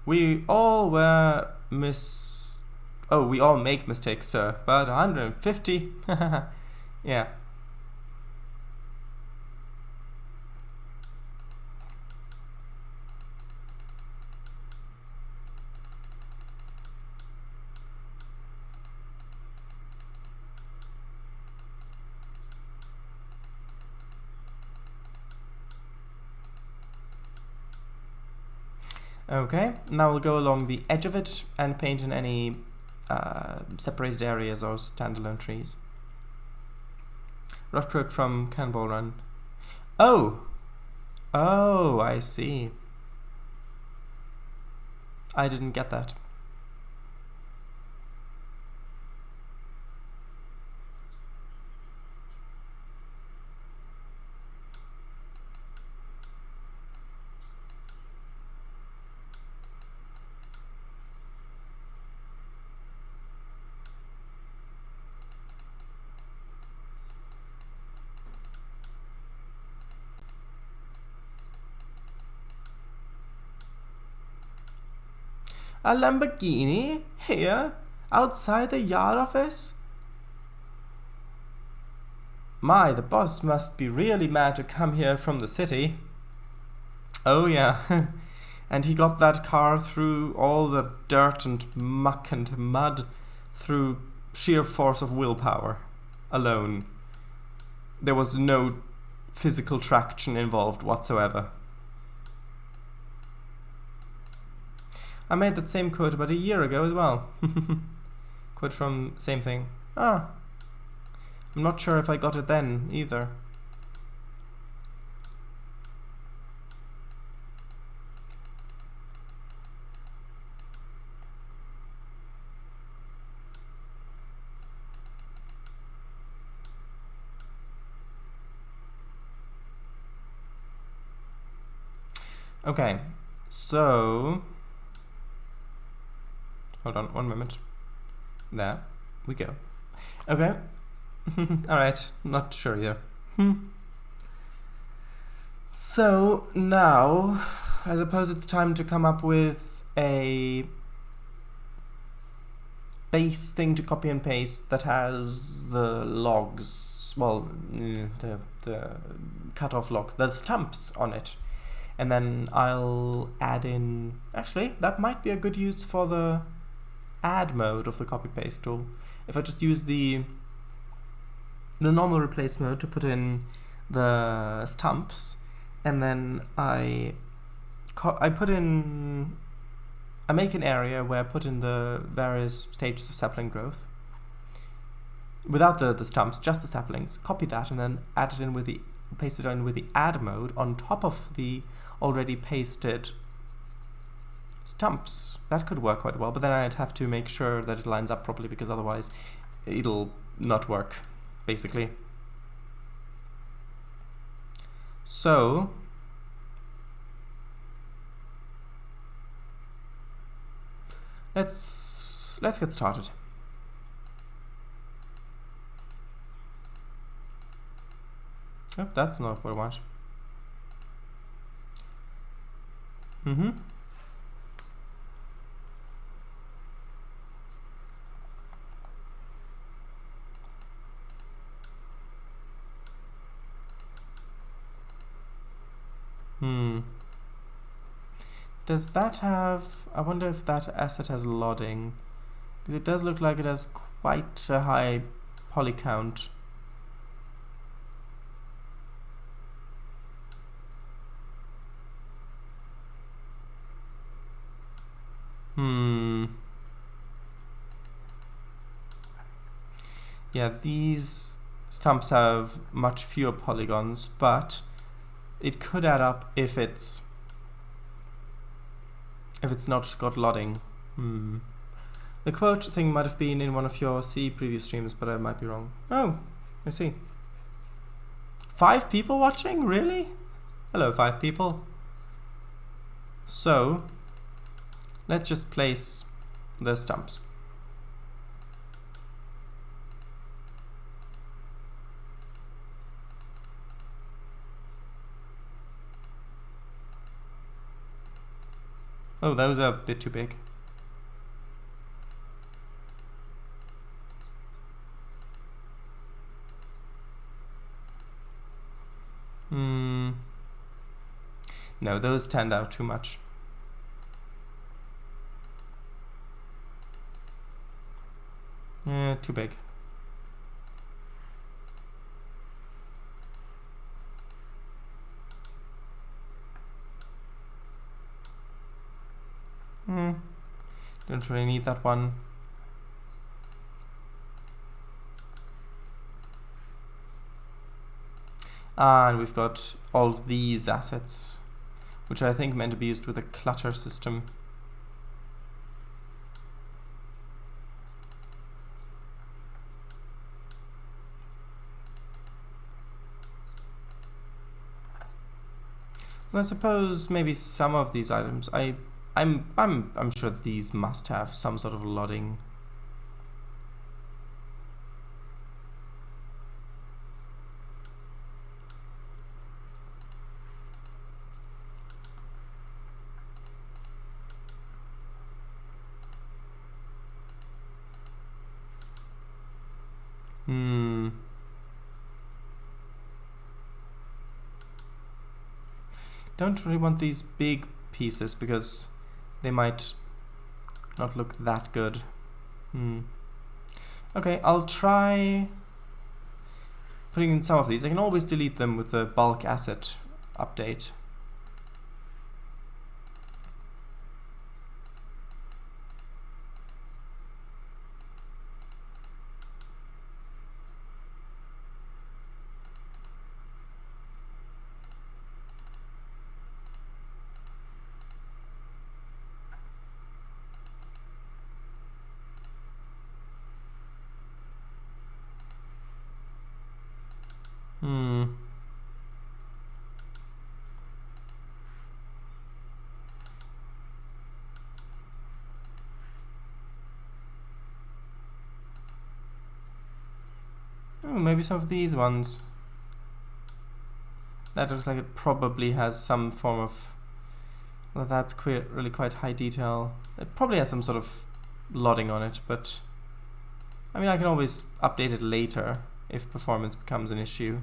We all were we all make mistakes, sir, but 150? Yeah. Okay, now we'll go along the edge of it and paint in any separated areas or standalone trees. Rough coat from Cannonball Run. Oh! Oh, I see. I didn't get that. A Lamborghini? Here? Outside the yard office? My, the boss must be really mad to come here from the city. Oh yeah. And he got that car through all the dirt and muck and mud through sheer force of willpower alone. There was no physical traction involved whatsoever. I made that same quote about a year ago as well. Quote from same thing. Ah, I'm not sure if I got it then either. Okay, so hold on 1 moment. There we go. Okay. Alright, not sure either. So now I suppose it's time to come up with a base thing to copy and paste that has the logs, well, the cut-off logs, the stumps on it. And then I'll add in, actually, that might be a good use for the add mode of the copy-paste tool. If I just use the normal replace mode to put in the stumps, and then I make an area where I put in the various stages of sapling growth without the stumps, just the saplings. Copy that and then add it in with the paste it in with the add mode on top of the already pasted stumps. That could work quite well, but then I'd have to make sure that it lines up properly, because otherwise it'll not work, basically. So let's get started. Oh, that's not what I want. Does that have... I wonder if that asset has lodding. Because it does look like it has quite a high poly count. Yeah, these stumps have much fewer polygons, but it could add up if it's not got lodding. The quote thing might have been in one of your previous streams, but I might be wrong. Oh, I see. 5 people watching? Really? Hello, 5 people. So let's just place the stumps. Oh, those are a bit too big. No, those stand out too much. Too big. Don't really need that one. And we've got all of these assets, which I think meant to be used with a clutter system. Well, I suppose maybe some of these items, I'm sure these must have some sort of lodding. don't really want these big pieces because they might not look that good. Okay, I'll try putting in some of these. I can always delete them with the bulk asset update. Maybe some of these ones. That looks like it probably has some form of... Well, that's really quite high detail. It probably has some sort of lodding on it, but... I mean, I can always update it later if performance becomes an issue.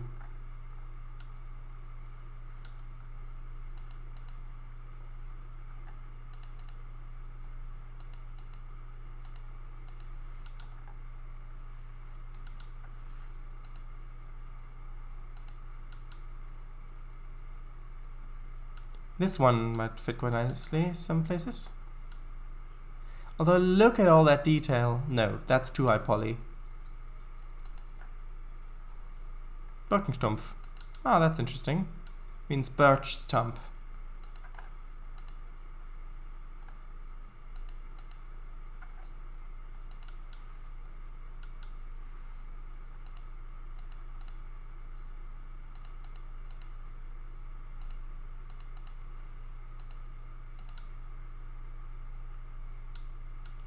This one might fit quite nicely some places. Although look at all that detail. No, that's too high poly. Birkenstumpf. Ah, that's interesting. Means birch stump.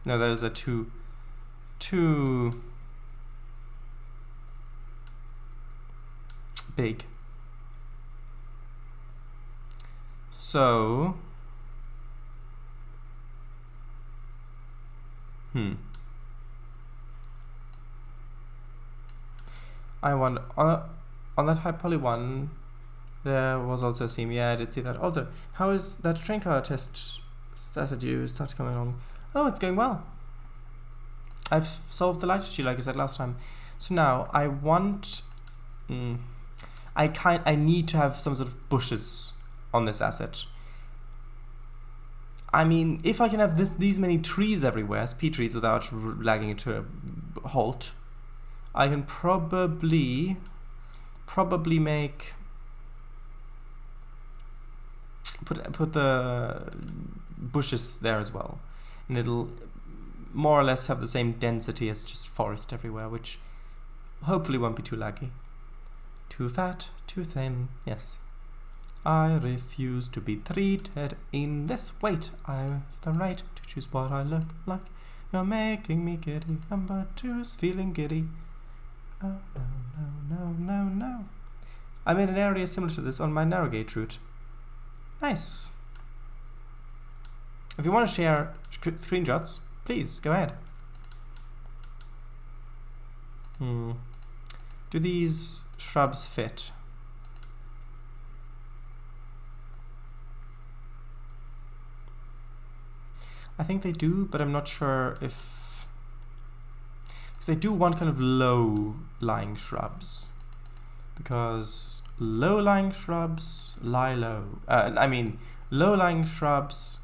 No, those are too big. So, I wonder, on that high poly one, there was also a seam. Yeah, I did see that. Also, how is that train color test that you started coming along? Oh, it's going well. I've solved the light issue like I said last time. So now I want... I need to have some sort of bushes on this asset. I mean, if I can have these many trees everywhere, speed trees, without lagging it to a halt, I can probably make... Put the bushes there as well. And it'll more or less have the same density as just forest everywhere, which hopefully won't be too laggy. Too fat, too thin, yes. I refuse to be treated in this weight. I have the right to choose what I look like. You're making me giddy. Number 2's feeling giddy. Oh, no, no, no, no, no. I made an area similar to this on my narrow gauge route. Nice. If you want to share screenshots, please go ahead. Do these shrubs fit? I think they do, but I'm not sure if... Because I do want kind of low-lying shrubs. Because low-lying shrubs lie low. I mean, low-lying shrubs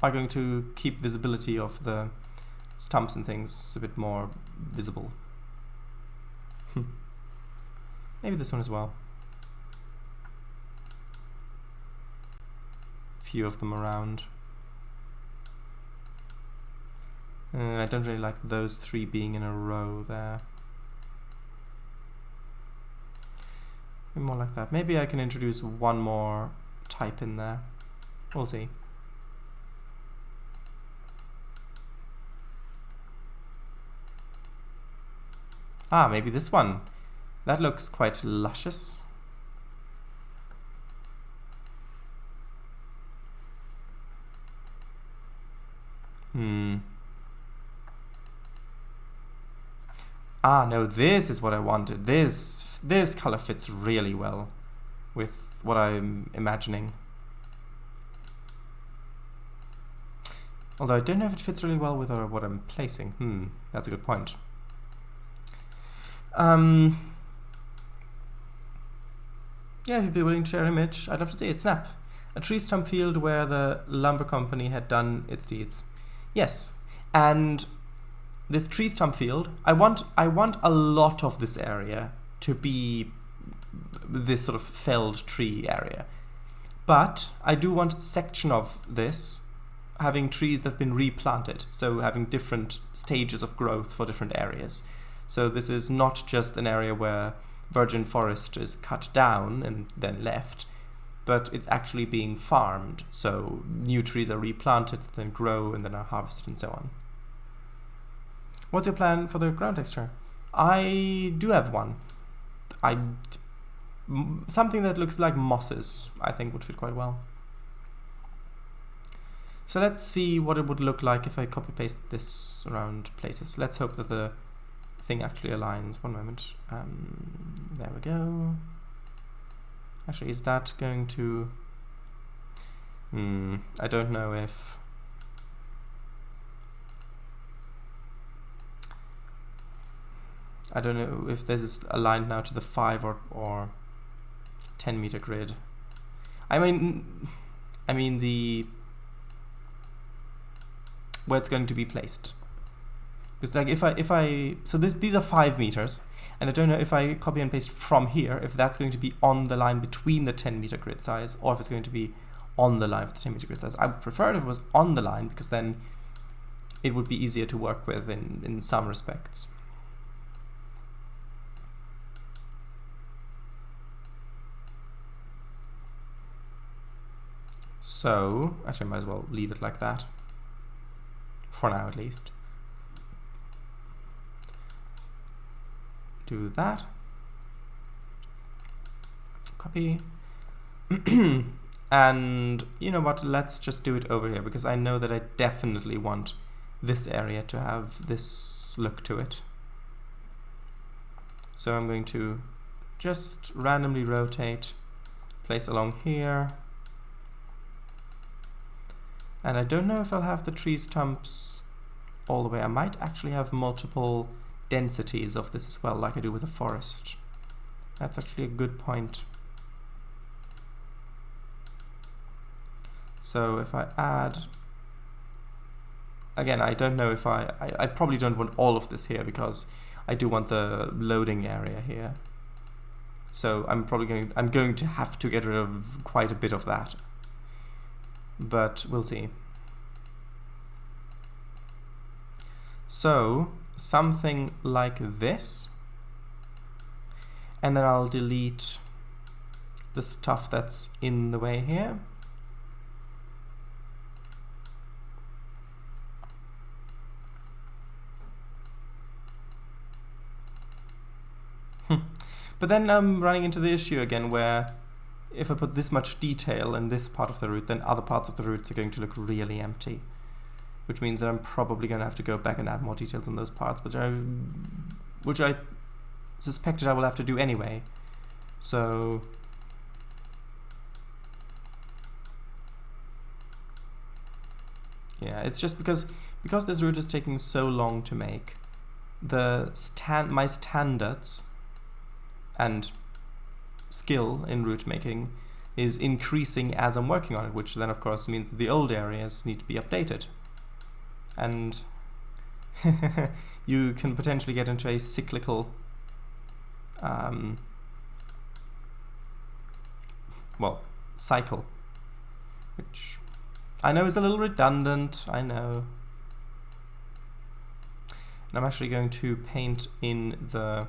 are going to keep visibility of the stumps and things a bit more visible. Maybe this one as well. Few of them around. I don't really like those 3 being in a row there. Maybe more like that. Maybe I can introduce one more type in there. We'll see. Ah, maybe this one. That looks quite luscious. Ah, no, this is what I wanted. This color fits really well with what I'm imagining. Although I don't know if it fits really well with what I'm placing. That's a good point. Yeah, if you'd be willing to share an image, I'd love to see it. Snap. A tree stump field where the lumber company had done its deeds. Yes, and this tree stump field, I want a lot of this area to be this sort of felled tree area. But I do want a section of this having trees that have been replanted, so having different stages of growth for different areas. So this is not just an area where virgin forest is cut down and then left, but it's actually being farmed. So new trees are replanted, then grow, and then are harvested and so on. What's your plan for the ground texture? I do have one. Something that looks like mosses, I think, would fit quite well. So let's see what it would look like if I copy-paste this around places. Let's hope that the thing actually aligns. One moment. There we go. Actually, is that going to... I don't know if... I don't know if this is aligned now to the 5 or 10 meter grid. I mean the where it's going to be placed. Because like if I so these are 5 meters, and I don't know if I copy and paste from here if that's going to be on the line between the 10 meter grid size or if it's going to be on the line with the 10 meter grid size. I would prefer it if it was on the line because then it would be easier to work with in some respects. So, actually I might as well leave it like that. For now at least. Do that. Copy. And you know what, let's just do it over here because I know that I definitely want this area to have this look to it. So I'm going to just randomly rotate, place along here. And I don't know if I'll have the tree stumps all the way. I might actually have multiple densities of this as well, like I do with a forest. That's actually a good point. So if I add... Again, I don't know if I probably don't want all of this here because I do want the loading area here. So I'm going to have to get rid of quite a bit of that. But we'll see. So something like this, and then I'll delete the stuff that's in the way here. But then I'm running into the issue again where if I put this much detail in this part of the route, then other parts of the routes are going to look really empty. Which means that I'm probably going to have to go back and add more details on those parts, which I suspected I will have to do anyway. So... yeah, it's just because this route is taking so long to make, my standards and skill in route making is increasing as I'm working on it, which then of course means that the old areas need to be updated. And you can potentially get into a cyclical cycle, which I know is a little redundant, I know. And I'm actually going to paint in the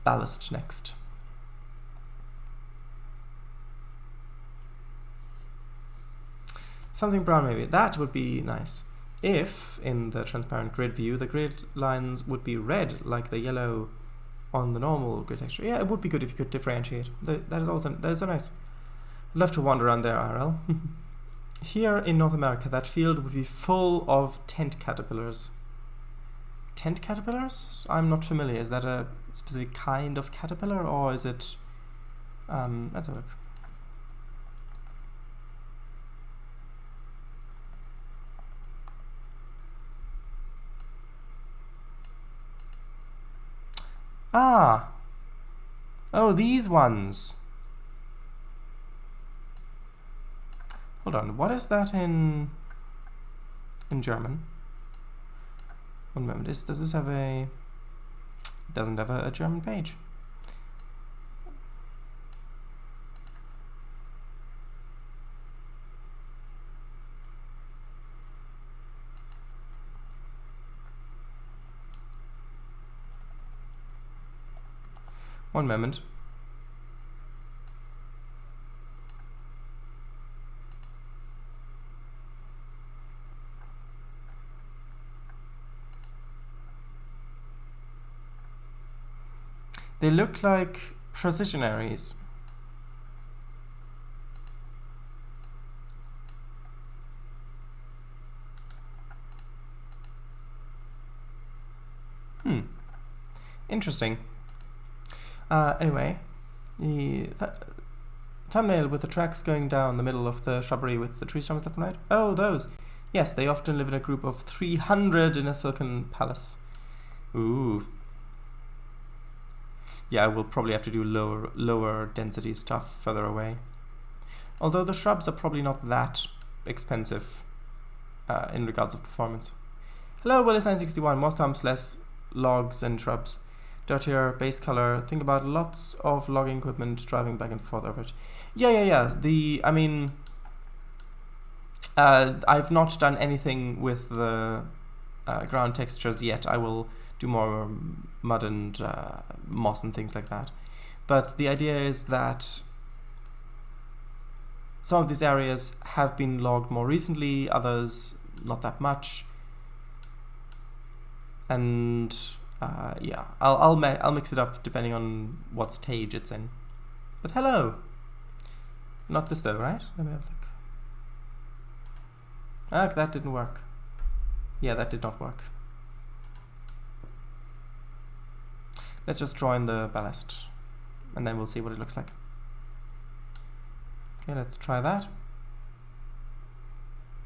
ballast next. Something brown maybe, that would be nice. If, in the transparent grid view, the grid lines would be red like the yellow on the normal grid texture. Yeah, it would be good if you could differentiate. That is so nice. I'd love to wander around there, RL. Here in North America, that field would be full of tent caterpillars. Tent caterpillars? I'm not familiar. Is that a specific kind of caterpillar, or is it... let's have a look. Ah! Oh, these ones! Hold on, what is that in German? One moment, does this have a... It doesn't have a German page. One moment. They look like precisionaries. Interesting. Anyway, the thumbnail with the tracks going down the middle of the shrubbery with the trees on the right. Oh, those. Yes, they often live in a group of 300 in a silken palace. Ooh. Yeah, I will probably have to do lower density stuff further away. Although the shrubs are probably not that expensive in regards of performance. Hello, Willis961. More stumps, less logs and shrubs. Dirtier base color. Think about lots of logging equipment driving back and forth over it. Yeah. I mean, I've not done anything with the ground textures yet. I will do more mud and moss and things like that. But the idea is that some of these areas have been logged more recently, others not that much. And yeah, I'll mix it up depending on what stage it's in. But hello! Not this though, right? Let me have a look. Ah, that didn't work. Yeah, that did not work. Let's just draw in the ballast, and then we'll see what it looks like. Okay, let's try that.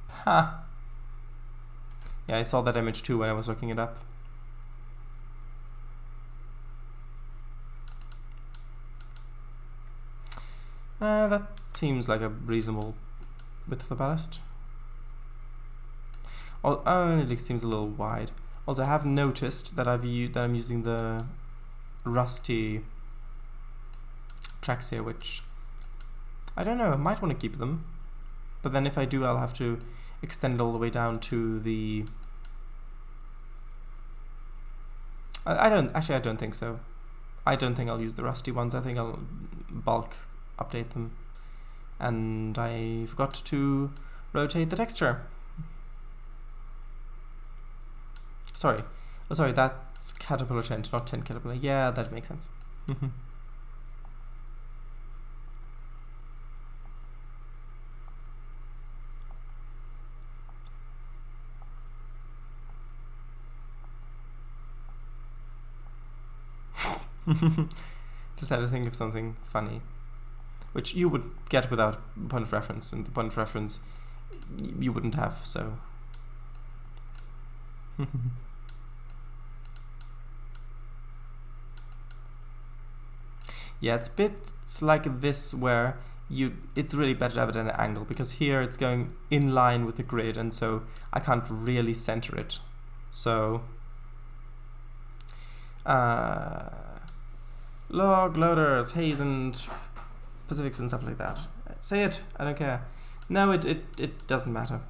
Ha! Yeah, I saw that image too when I was looking it up. That seems like a reasonable width of the ballast. It seems a little wide. Also, I have noticed that I'm using the rusty tracks here, which I don't know. I might want to keep them, but then if I do, I'll have to extend it all the way down to the. I don't think so. I don't think I'll use the rusty ones. I think I'll bulk update them. And I forgot to rotate the texture. Sorry. Oh, sorry, that's Caterpillar 10, not 10 Caterpillar. Yeah, that makes sense. Just had to think of something funny, which you would get without point of reference, and the point of reference you wouldn't have, so. Yeah, it's bits like this where it's really better to have it at an angle, because here it's going in line with the grid, and so I can't really center it. So log loaders, haze and Pacifics and stuff like that. Say it, I don't care. No, it doesn't matter.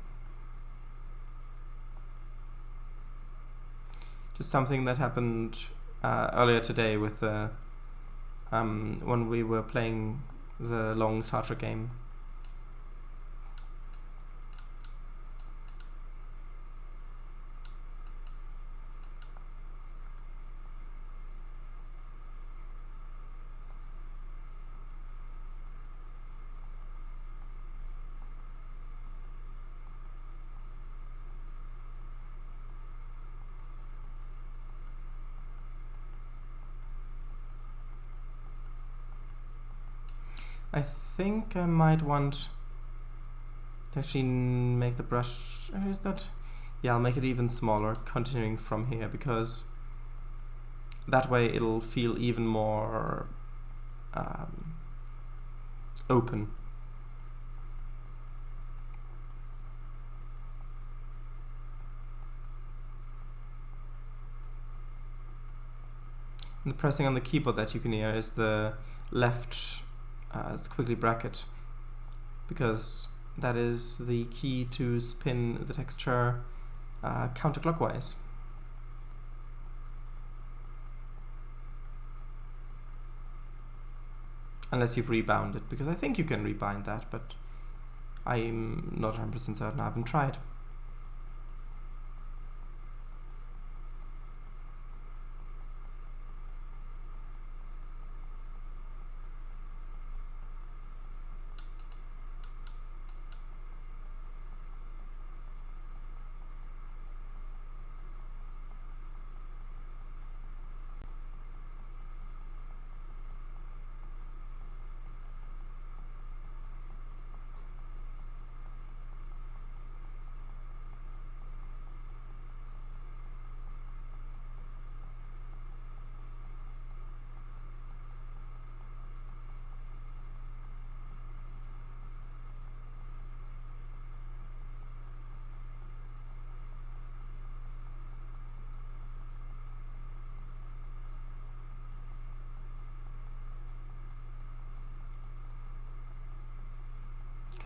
Just something that happened earlier today with when we were playing the long Star Trek game. I think I might want to actually make the brush, is that? Yeah, I'll make it even smaller, continuing from here, because That way it'll feel even more open. And the pressing on the keyboard that you can hear is the left squiggly bracket, because that is the key to spin the texture counterclockwise. Unless you've rebounded, because I think you can rebind that, but I'm not 100% certain, I haven't tried.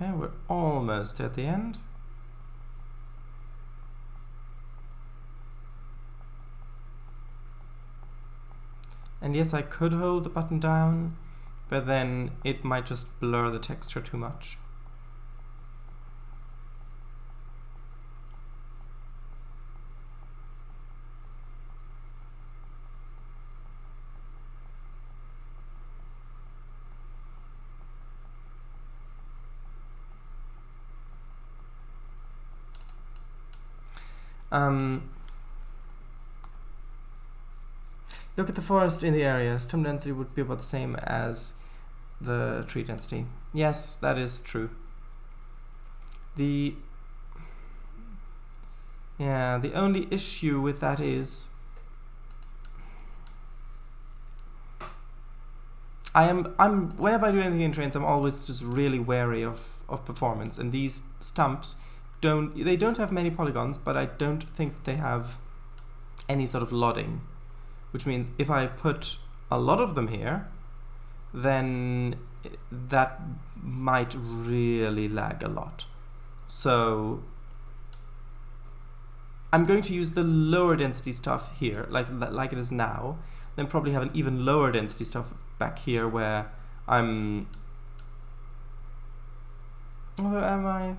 Okay, we're almost at the end. And yes, I could hold the button down, but then it might just blur the texture too much. Look at the forest in the area. Stump density would be about the same as the tree density. Yes, that is true. The only issue with that is whenever I do anything in Trainz, I'm always just really wary of performance, and these stumps don't have many polygons, but I don't think they have any sort of lodding, which means if I put a lot of them here, then that might really lag a lot. So I'm going to use the lower density stuff here, like it is now, then probably have an even lower density stuff back here where I'm... Although am I...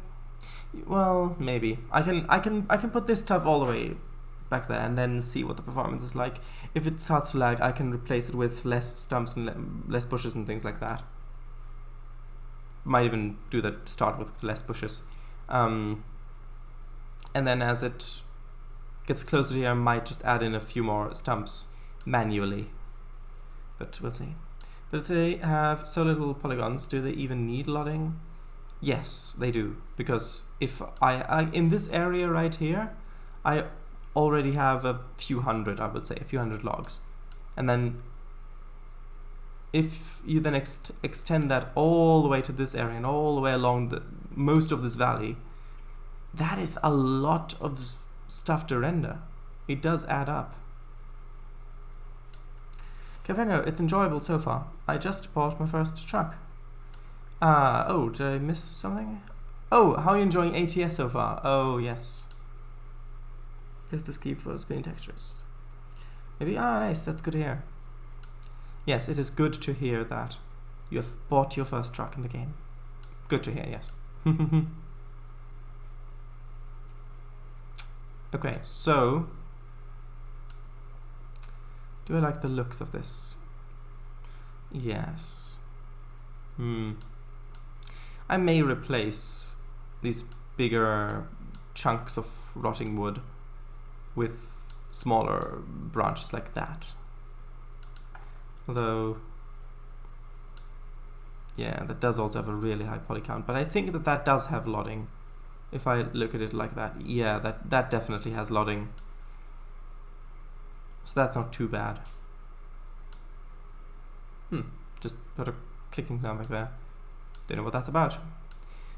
Well, maybe. I can put this stuff all the way back there and then see what the performance is like. If it starts to lag, I can replace it with less stumps and less bushes and things like that. Might even do that to start with less bushes. And then as it gets closer here, I might just add in a few more stumps manually. But we'll see. But if they have so little polygons, do they even need lodding? Yes, they do. Because if I in this area right here, I already have a few hundred, I would say, a few hundred logs. And then if you then extend that all the way to this area and all the way along most of this valley, that is a lot of stuff to render. It does add up. Keveno, it's enjoyable so far. I just bought my first truck. Oh, did I miss something? Oh, how are you enjoying ATS so far? Oh, yes. Lift the key for spinning textures. Maybe, nice, that's good to hear. Yes, it is good to hear that you have bought your first truck in the game. Good to hear, yes. Okay, so... do I like the looks of this? Yes. I may replace these bigger chunks of rotting wood with smaller branches like that. Although, yeah, that does also have a really high poly count, but I think that does have lodding. If I look at it like that, yeah, that definitely has lodding. So that's not too bad. Just put a clicking sound back there. Don't know what that's about.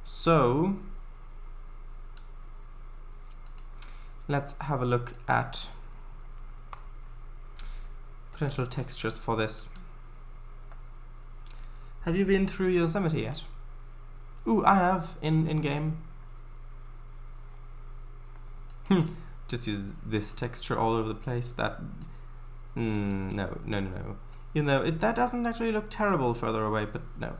So let's have a look at potential textures for this. Have you been through Yosemite yet? Ooh, I have in game. Just use this texture all over the place. That no. You know, that doesn't actually look terrible further away, but no.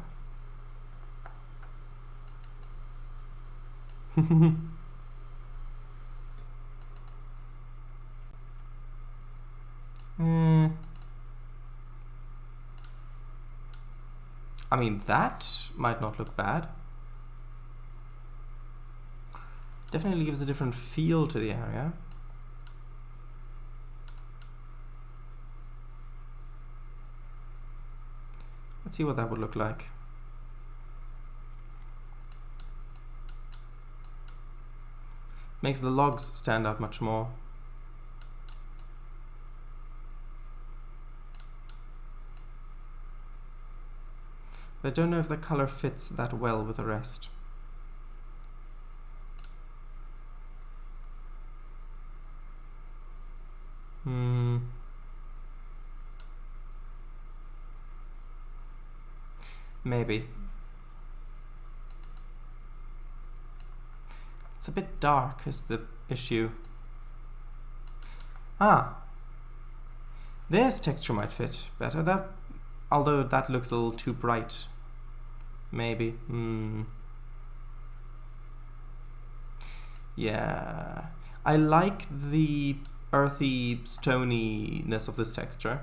I mean, that might not look bad. Definitely gives a different feel to the area. Let's see what that would look like. Makes the logs stand out much more. But I don't know if the color fits that well with the rest. Maybe. It's a bit dark is the issue. This texture might fit better. Although that looks a little too bright. Maybe. Yeah. I like the earthy stoniness of this texture.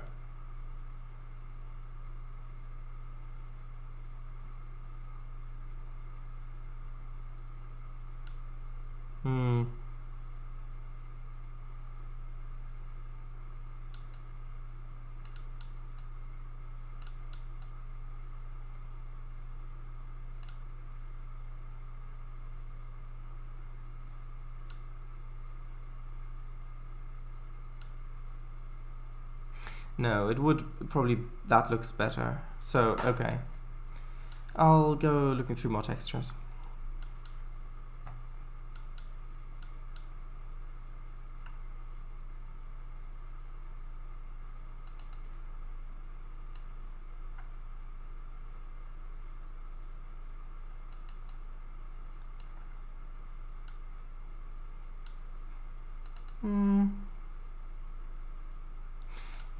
No, it would probably, that looks better. So, okay. I'll go looking through more textures.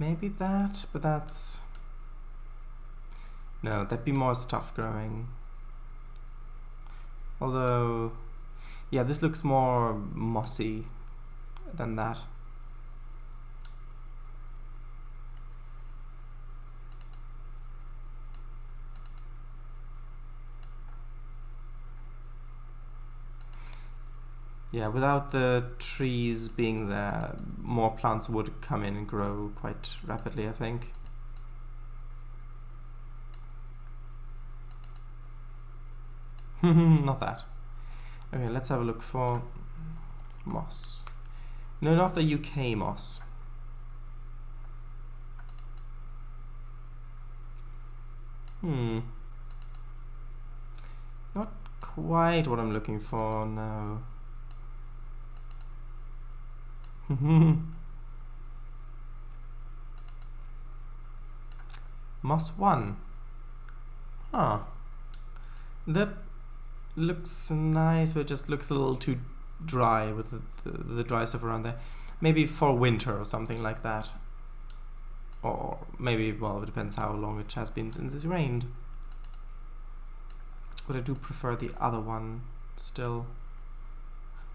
Maybe that, but that's... No, that'd be more stuff growing. Although, yeah, this looks more mossy than that. Yeah, without the trees being there, more plants would come in and grow quite rapidly, I think. Not that. Okay, let's have a look for moss. No, not the UK moss. Not quite what I'm looking for, no. Moss 1. That looks nice, but it just looks a little too dry with the dry stuff around there. Maybe for winter or something like that. Or maybe, well, it depends how long it has been since it's rained. But I do prefer the other one still.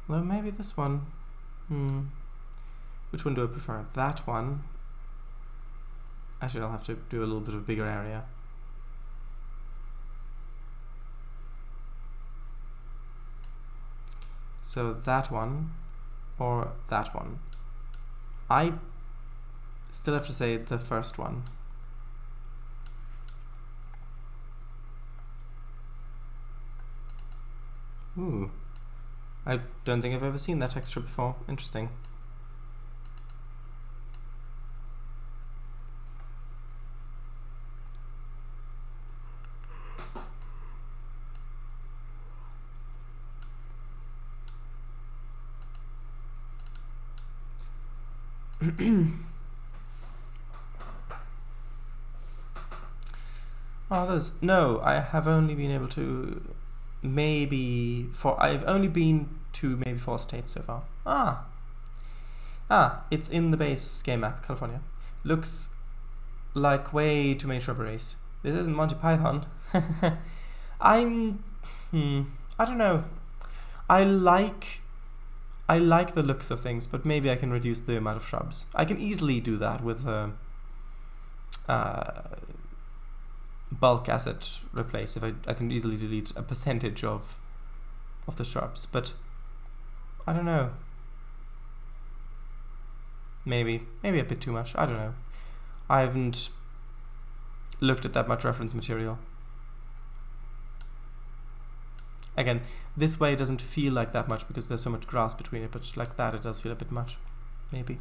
Well, maybe this one. Which one do I prefer? That one. Actually, I'll have to do a little bit of a bigger area. So that one or that one. I still have to say the first one. Ooh. I don't think I've ever seen that texture before. Interesting. Oh, no, I have only been able to I've only been to maybe 4 states so far. It's in the base game map, California. Looks like way too many shrubberies. This isn't Monty Python. I don't know. I like the looks of things, but maybe I can reduce the amount of shrubs. I can easily do that with bulk asset replace. If I can easily delete a percentage of the shrubs, but I don't know. Maybe a bit too much. I don't know. I haven't looked at that much reference material. Again, this way it doesn't feel like that much because there's so much grass between it, but like that it does feel a bit much. Maybe.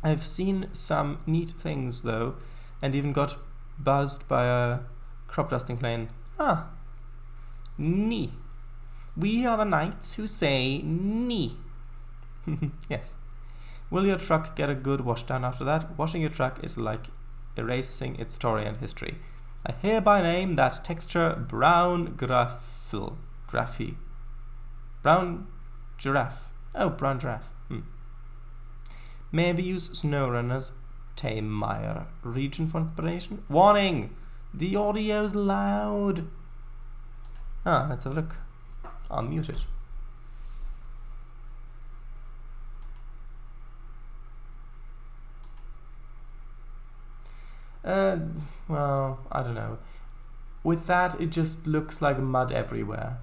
I've seen some neat things though, and even got buzzed by a crop dusting plane. Nee. We are the knights who say nee. Yes. Will your truck get a good wash down after that? Washing your truck is like erasing its story and history. I hereby name that texture brown graphy. Brown giraffe. Oh, brown giraffe. Maybe use SnowRunner's Tamemeyer region for inspiration. Warning! The audio's loud. Let's have a look. I'll mute it. Well, I don't know. With that, it just looks like mud everywhere.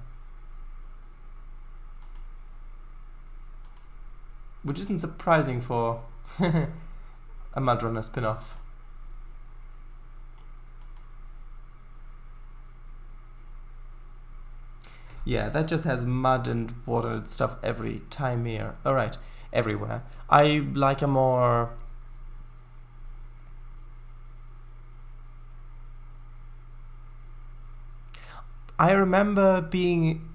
Which isn't surprising for a Mud Runner spin-off. Yeah, that just has mud and water and stuff every time here. Alright, everywhere. I like a more... I remember being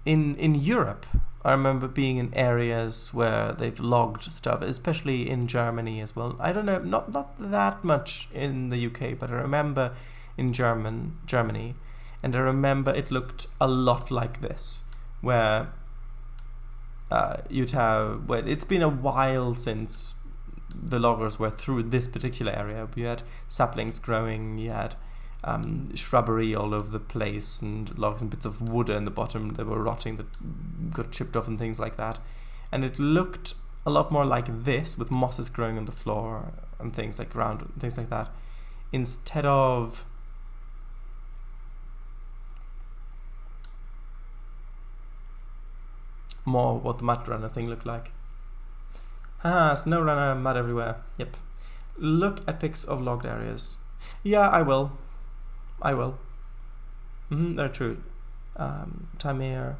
in Europe. I remember being in areas where they've logged stuff, especially in Germany as well. I don't know, not that much in the UK, but I remember in Germany, and I remember it looked a lot like this, where you'd have... Well, it's been a while since the loggers were through this particular area. You had saplings growing, you had shrubbery all over the place, and logs and bits of wood in the bottom that were rotting that got chipped off and things like that. And it looked a lot more like this, with mosses growing on the floor and things like ground and things like that, instead of more what the Mud Runner thing looked like. Snow Runner, mud everywhere. Yep. Look at pics of logged areas. Yeah, I will. They're true. Tamir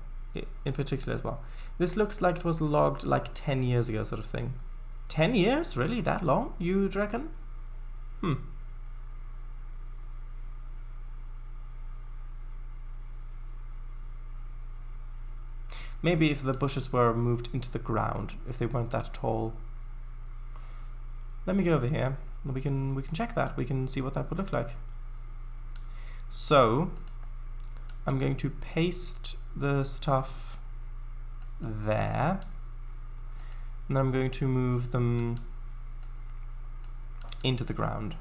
in particular as well. This looks like it was logged like 10 years ago, sort of thing. 10 years? Really? That long? You'd reckon? Maybe if the bushes were moved into the ground, if they weren't that tall. Let me go over here. We can check that. We can see what that would look like. So, I'm going to paste the stuff there, and then I'm going to move them into the ground.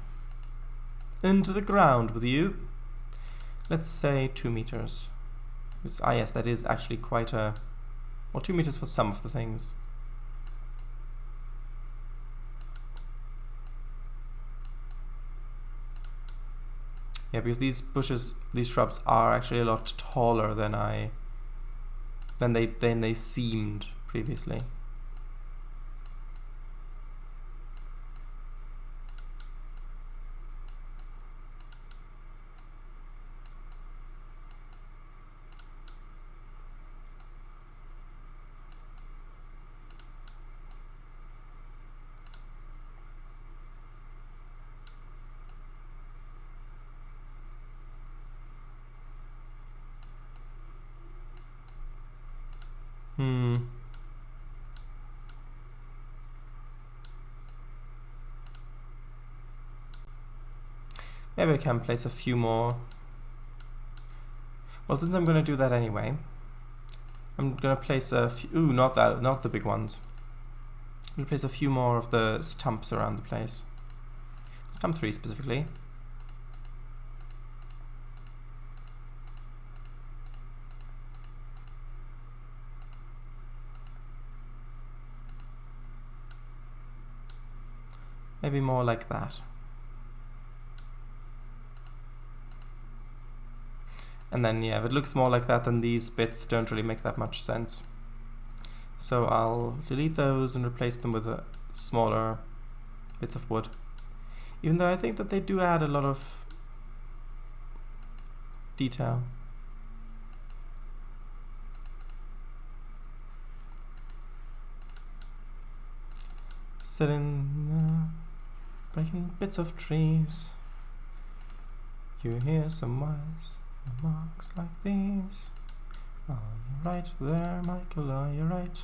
Into the ground with you. Let's say 2 meters. Yes, that is actually quite a... Well, 2 meters for some of the things. Yeah, because these bushes, these shrubs are actually a lot taller than they seemed previously. Maybe I can place a few more. Well, since I'm going to do that anyway, I'm going to place a few... Ooh, not the big ones. I'm going to place a few more of the stumps around the place. Stump 3 specifically. Maybe more like that. And then, yeah, if it looks more like that, then these bits don't really make that much sense. So I'll delete those and replace them with smaller bits of wood. Even though I think that they do add a lot of detail. Sitting breaking bits of trees. You hear some wise remarks like these. Are you right there, Michael? Are you right?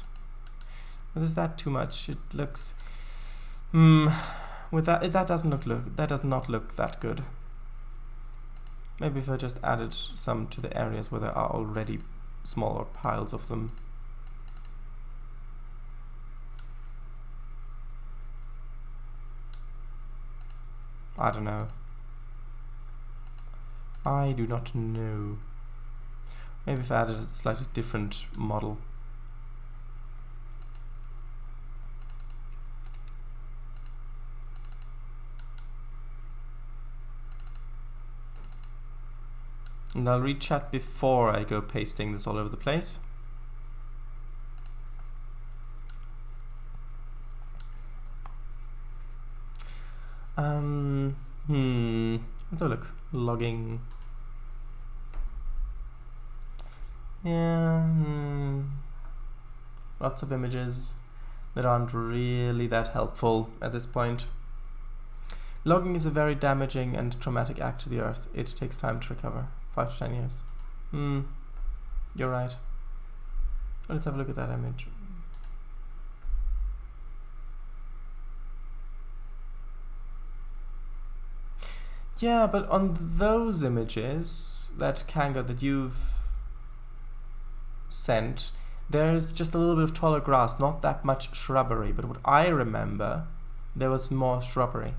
But is that too much? It looks with that that does not look that good. Maybe if I just added some to the areas where there are already smaller piles of them. I don't know. I do not know. Maybe if I added a slightly different model. And I'll read chat before I go pasting this all over the place. Let's have a look. Logging. Yeah. Lots of images that aren't really that helpful at this point. Logging is a very damaging and traumatic act to the earth. It takes time to recover. 5 to 10 years. You're right. Let's have a look at that image. Yeah, but on those images, that Kanga that you've sent, there's just a little bit of taller grass, not that much shrubbery. But what I remember, there was more shrubbery.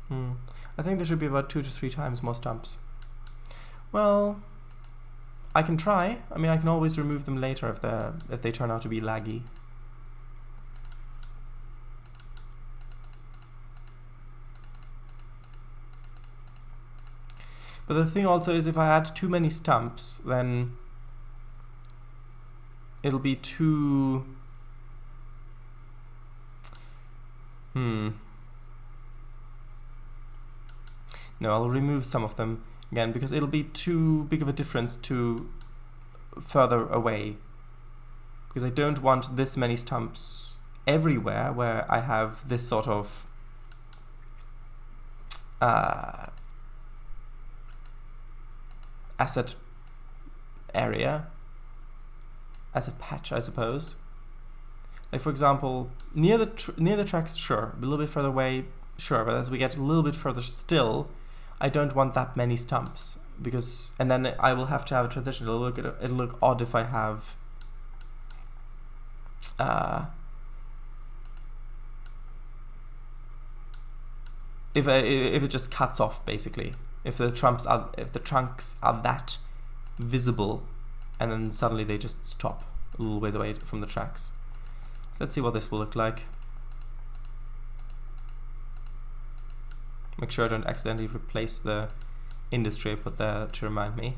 I think there should be about 2 to 3 times more stumps. Well, I can try. I mean, I can always remove them later if they turn out to be laggy. But the thing also is, if I add too many stumps, then it'll be too... No, I'll remove some of them again, because it'll be too big of a difference to further away. Because I don't want this many stumps everywhere where I have this sort of asset area, asset patch, I suppose. Like, for example, near the tracks, sure. A little bit further away, sure. But as we get a little bit further still, I don't want that many stumps, because, and then I will have to have a transition. It'll look odd if I have if it just cuts off, basically. If the trunks are that visible, and then suddenly they just stop a little ways away from the tracks. So let's see what this will look like. Make sure I don't accidentally replace the industry I put there to remind me.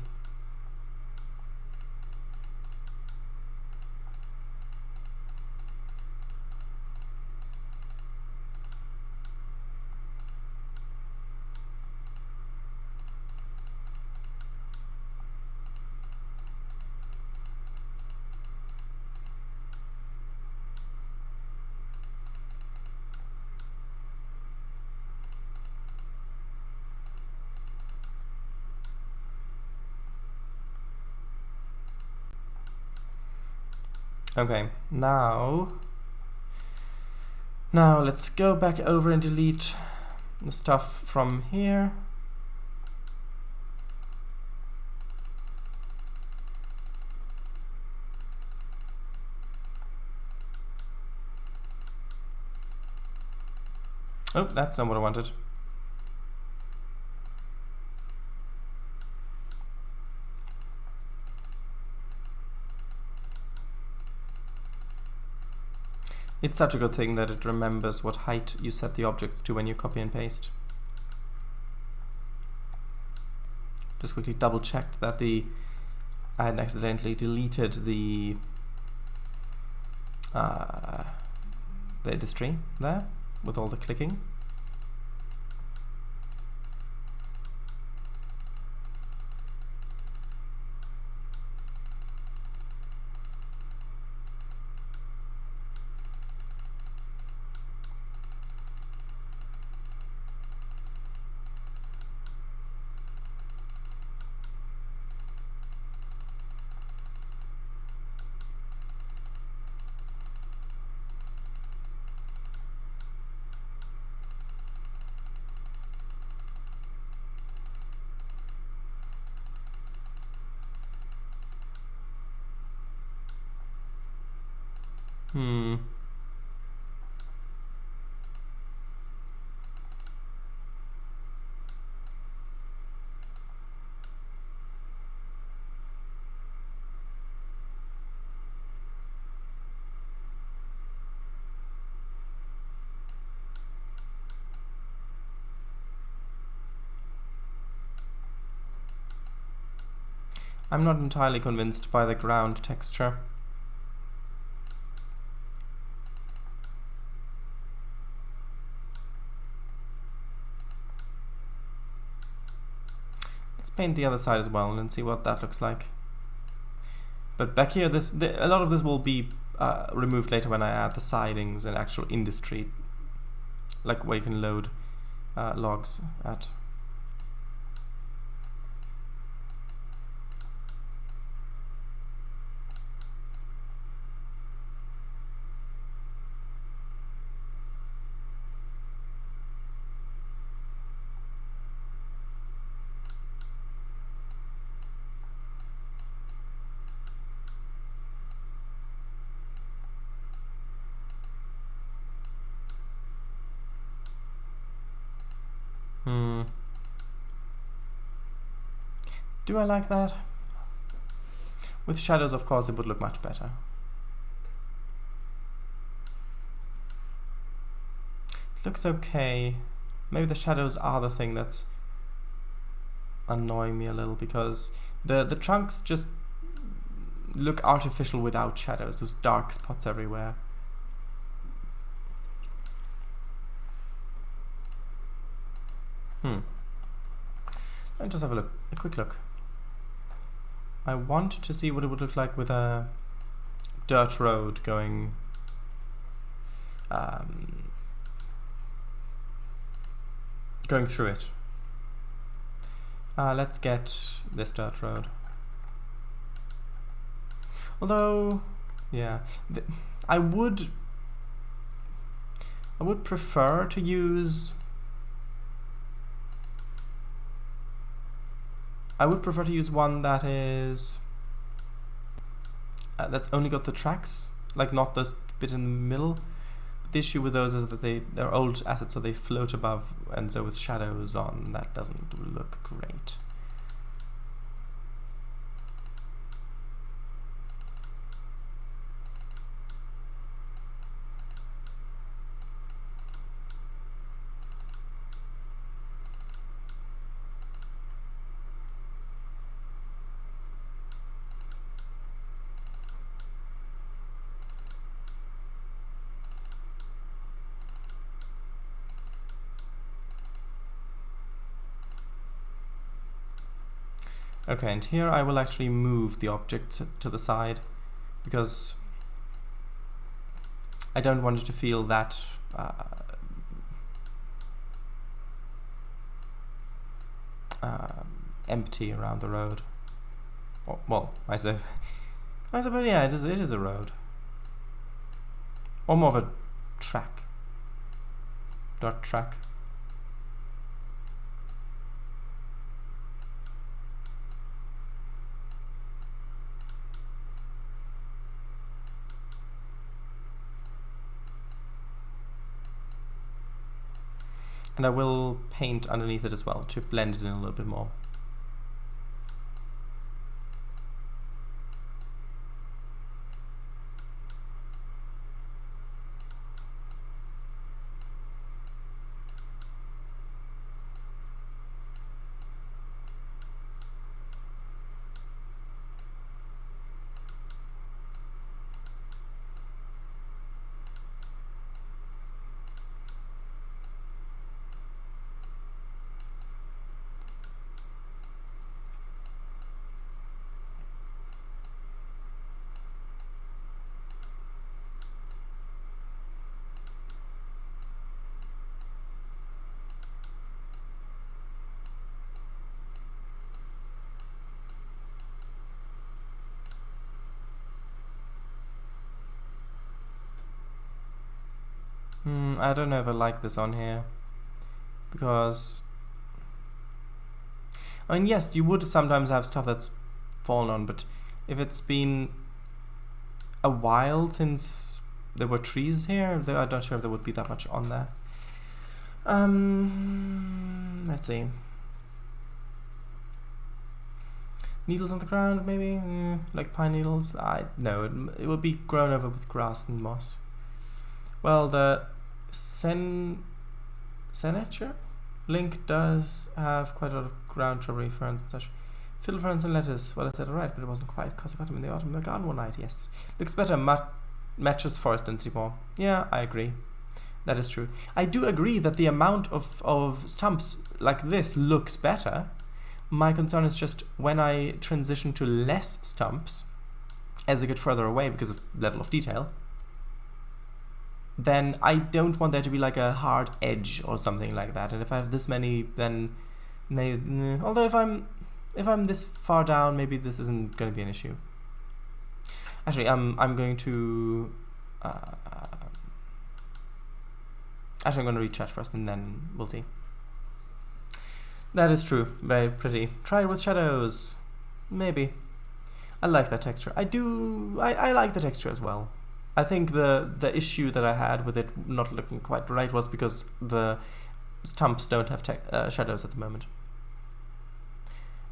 Okay, now let's go back over and delete the stuff from here. Oh, that's not what I wanted. It's such a good thing that it remembers what height you set the objects to when you copy and paste. Just quickly double checked that I hadn't accidentally deleted the industry there with all the clicking. I'm not entirely convinced by the ground texture. Let's paint the other side as well and see what that looks like. But back here, a lot of this will be removed later when I add the sidings and actual industry, like where you can load logs at. Do I like that? With shadows, of course, it would look much better. It looks okay. Maybe the shadows are the thing that's annoying me a little, because the trunks just look artificial without shadows, those dark spots everywhere. Let me just have a quick look. I want to see what it would look like with a dirt road going going through it. Let's get this dirt road. Although, yeah, I would prefer to use. I would prefer to use one that is that's only got the tracks, like not this bit in the middle. But the issue with those is that they're old assets, so they float above, and so with shadows on, that doesn't look great. Okay, and here I will actually move the object to the side, because I don't want it to feel that empty around the road. Well, I suppose yeah, it is a road, or more of a track, dirt track. And I will paint underneath it as well to blend it in a little bit more. I don't know if I like this on here, because I mean, yes, you would sometimes have stuff that's fallen on, but if it's been a while since there were trees here, I'm not sure if there would be that much on there. Let's see. Needles on the ground, maybe? Like pine needles? No, it would be grown over with grass and moss. Well, the Senature link does have quite a lot of ground shrubbery, ferns and such. Fiddle ferns and lettuce. Well, I said alright, but it wasn't quite, because I got them in the autumn in the garden one night, yes. Looks better, matches forest density more. Yeah, I agree. That is true. I do agree that the amount of stumps like this looks better. My concern is just when I transition to less stumps, as I get further away because of level of detail, then I don't want there to be like a hard edge or something like that. And if I have this many, then maybe, although if I'm this far down, maybe this isn't going to be an issue. Actually, I'm going to actually I'm going to read chat first, and then we'll see. That is true. Very pretty. Try it with shadows. Maybe. I like that texture. I like the texture as well. I think the issue that I had with it not looking quite right was because the stumps don't have shadows at the moment.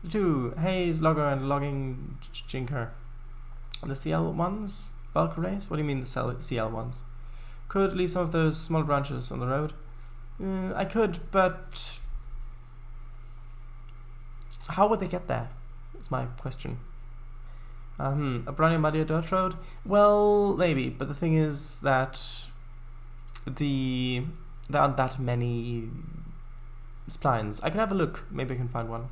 2. Haze, logger, and logging jinker. The CL ones? Bulk arrays? What do you mean the CL ones? Could leave some of those small branches on the road. I could, but how would they get there? That's my question. A brand new muddy dirt road? Well, maybe, but the thing is that there aren't that many splines. I can have a look. Maybe I can find one.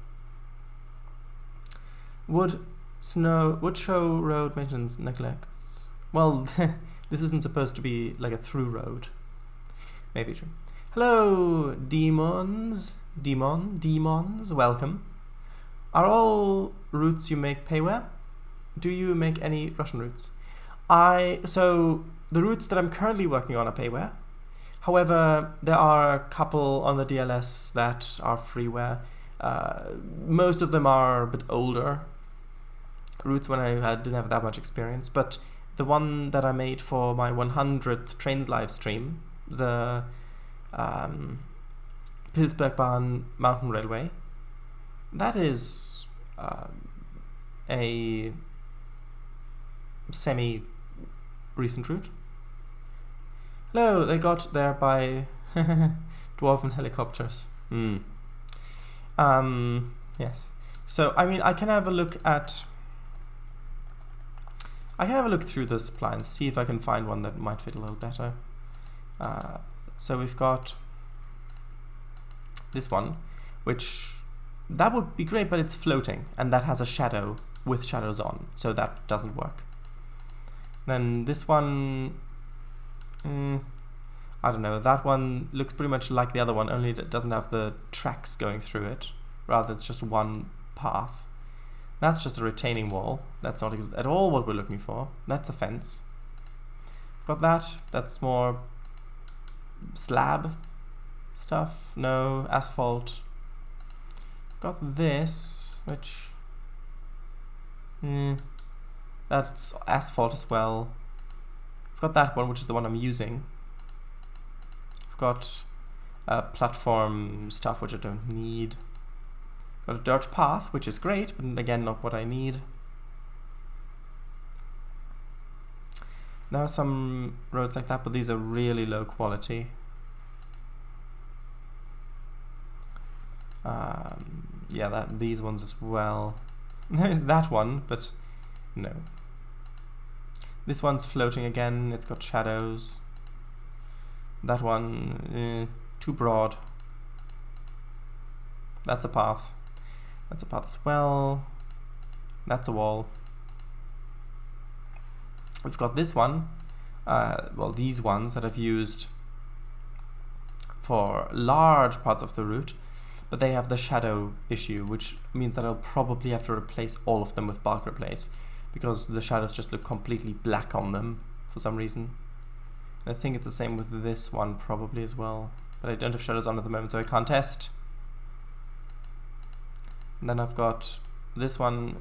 Wood show road maintenance neglects. Well, this isn't supposed to be like a through road. Maybe true. Hello, demons. Demons, welcome. Are all routes you make payware? Do you make any Russian routes? So the routes that I'm currently working on are payware. However, there are a couple on the DLS that are freeware. Most of them are a bit older routes when I didn't have that much experience. But the one that I made for my 100th Trainz live stream, the Pilsbergbahn Mountain Railway, that is a semi-recent route. Hello, they got there by dwarven helicopters. Yes. So I mean, I can have a look through the splines, see if I can find one that might fit a little better. So we've got this one, which that would be great, but it's floating, and that has a shadow with shadows on, so that doesn't work. Then this one, I don't know, that one looks pretty much like the other one, only it doesn't have the tracks going through it. Rather, it's just one path. That's just a retaining wall. That's not at all what we're looking for. That's a fence. Got that. That's more slab stuff. No, asphalt. Got this, which that's asphalt as well. I've got that one, which is the one I'm using. I've got platform stuff which I don't need. Got a dirt path, which is great, but again, not what I need. There are some roads like that, but these are really low quality. Yeah, these ones as well. There's that one, but no. This one's floating again, it's got shadows. That one, too broad. That's a path. That's a path as well. That's a wall. We've got this one, well, these ones that I've used for large parts of the route, but they have the shadow issue, which means that I'll probably have to replace all of them with bulk replace, because the shadows just look completely black on them for some reason. And I think it's the same with this one probably as well, but I don't have shadows on at the moment, so I can't test. And then I've got this one,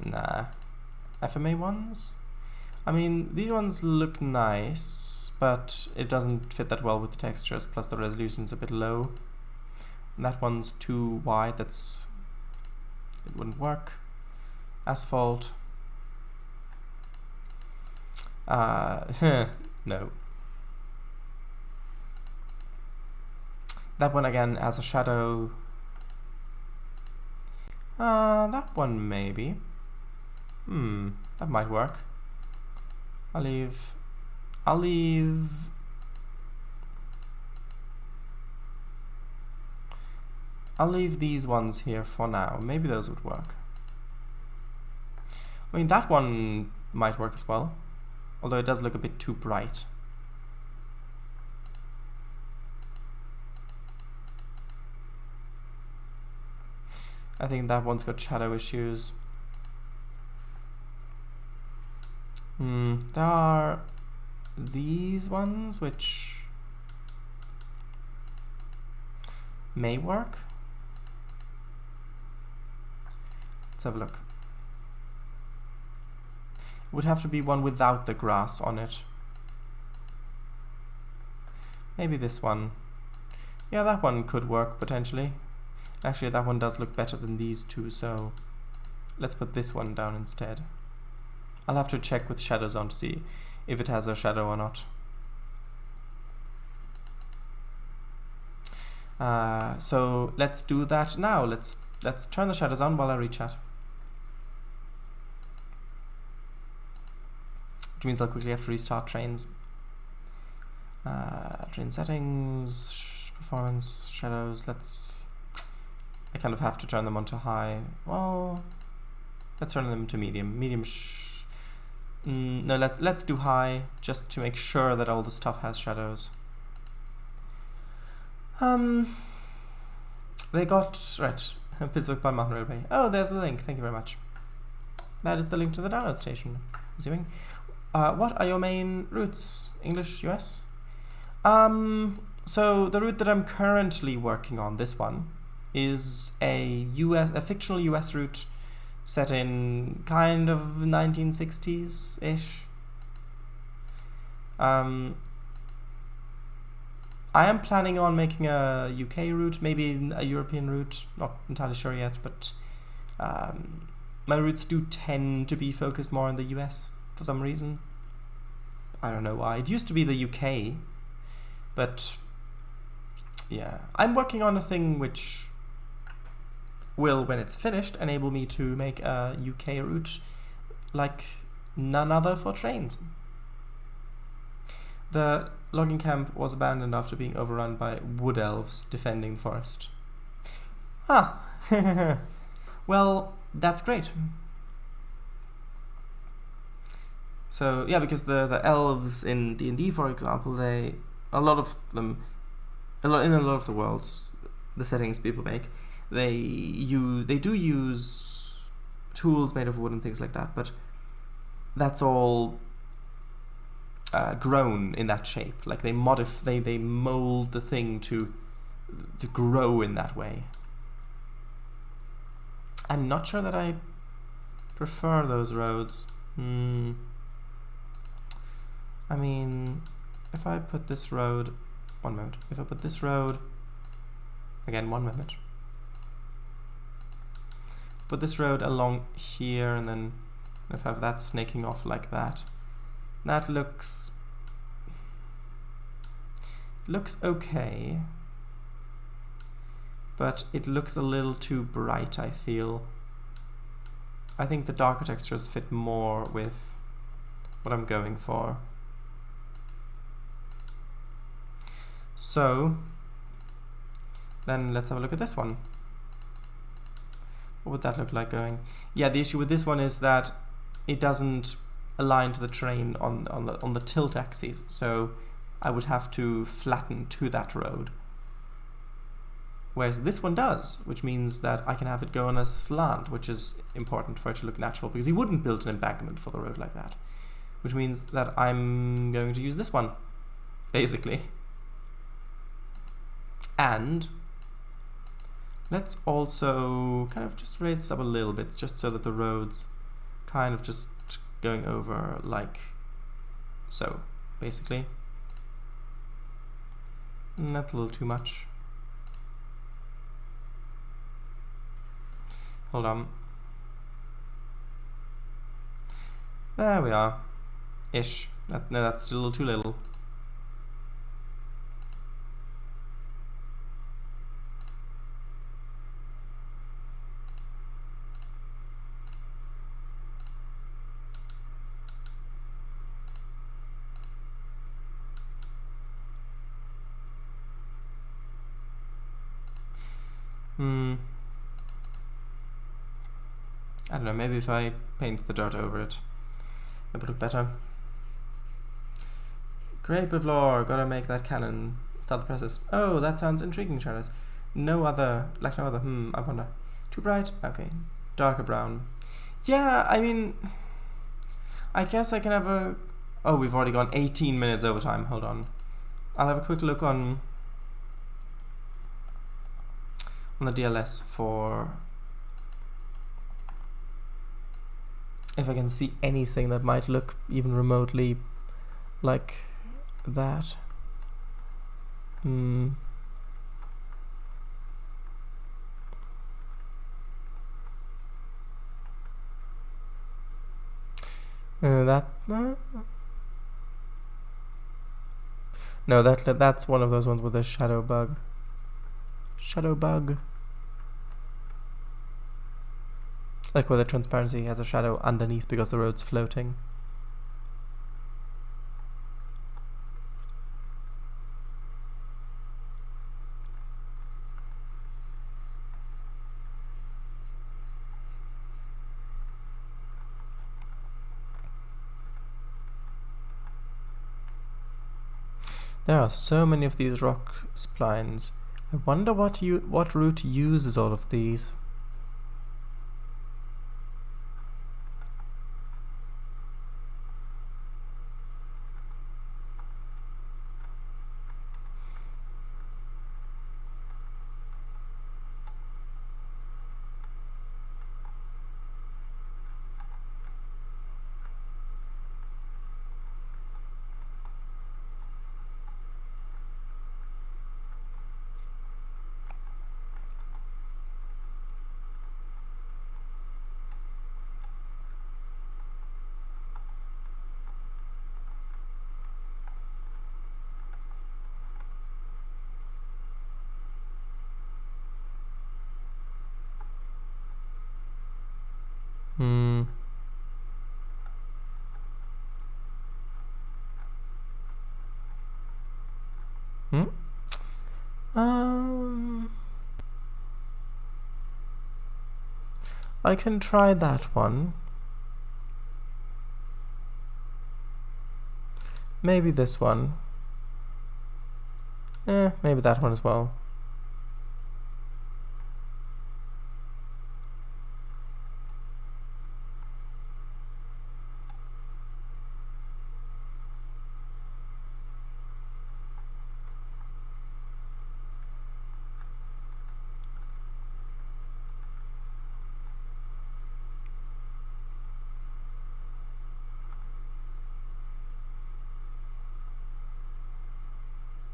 FMA ones. I mean, these ones look nice, but it doesn't fit that well with the textures, plus the resolution's a bit low. And that one's too wide, it wouldn't work. Asphalt. No. That one again has a shadow. That one maybe. That might work. I'll leave these ones here for now. Maybe those would work. I mean, that one might work as well, although it does look a bit too bright. I think that one's got shadow issues. There are these ones which may work. Let's have a look. It would have to be one without the grass on it. Maybe this one. Yeah, that one could work potentially. Actually, that one does look better than these two, so let's put this one down instead. I'll have to check with shadows on to see if it has a shadow or not. So let's do that now. Let's turn the shadows on while I rechat. Which means I'll quickly have to restart Trainz. Train settings, performance, shadows. I kind of have to turn them on to high. Well, let's turn them to medium. No, let's do high, just to make sure that all the stuff has shadows. They got, right, Pittsburgh by Mountain Railway. Oh, there's the link, thank you very much. That is the link to the download station, I'm assuming. What are your main routes? English, US? So the route that I'm currently working on, this one, is a fictional US route set in kind of 1960s-ish. I am planning on making a UK route, maybe a European route, not entirely sure yet, but my routes do tend to be focused more on the US for some reason. I don't know why. It used to be the UK, but yeah. I'm working on a thing which will, when it's finished, enable me to make a UK route like none other for Trainz. The logging camp was abandoned after being overrun by wood elves defending the forest. Ah, well, that's great. So yeah, because the elves in D&D, for example, in a lot of the worlds, the settings people make, they do use tools made of wood and things like that, but that's all grown in that shape. Like they mold the thing to grow in that way. I'm not sure that I prefer those roads. I mean, if I put this road, one moment, if I put this road Again, 1 minute. Put this road along here, and then if I have that snaking off like that. That looks okay, but it looks a little too bright, I feel. I think the darker textures fit more with what I'm going for. So then let's have a look at this one. What would that look like going? Yeah, the issue with this one is that it doesn't align to the train on the tilt axis, so I would have to flatten to that road. Whereas this one does, which means that I can have it go on a slant, which is important for it to look natural, because he wouldn't build an embankment for the road like that. Which means that I'm going to use this one, basically. And let's also kind of just raise this up a little bit, just so that the road's kind of just going over like so, basically. And that's a little too much. Hold on. There we are. Ish. No, that's still a little too little. I don't know, maybe if I paint the dirt over it, it would look better. Grape of lore, gotta make that cannon. Start the process. Oh, that sounds intriguing, Trainz. No other, I wonder. Too bright? Okay. Darker brown. Yeah, I mean, I guess I can have a... Oh, we've already gone 18 minutes overtime. Hold on. I'll have a quick look on the DLS for... if I can see anything that might look even remotely like that. No, that's one of those ones with a shadow bug. Shadow bug. Like where the transparency has a shadow underneath because the road's floating. There are so many of these rock splines. I wonder what route uses all of these. I can try that one. Maybe this one. Maybe that one as well.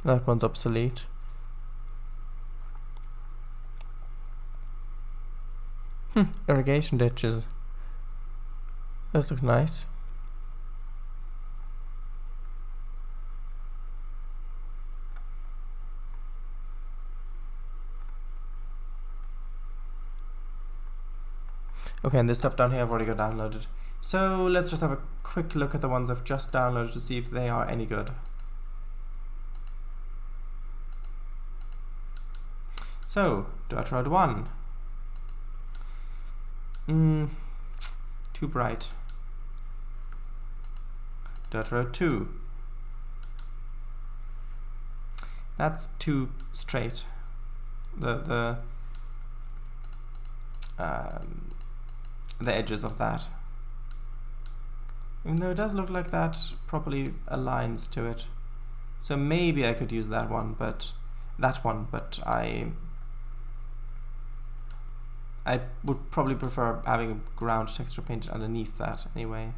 That one's obsolete. Irrigation ditches. This looks nice. Okay, and this stuff down here I've already got downloaded. So let's just have a quick look at the ones I've just downloaded to see if they are any good. So, Dirt Road 1. Too bright. Dirt Road 2. That's too straight. The edges of that. Even though it does look like that properly aligns to it. So maybe I could use that one, but I would probably prefer having a ground texture painted underneath that anyway.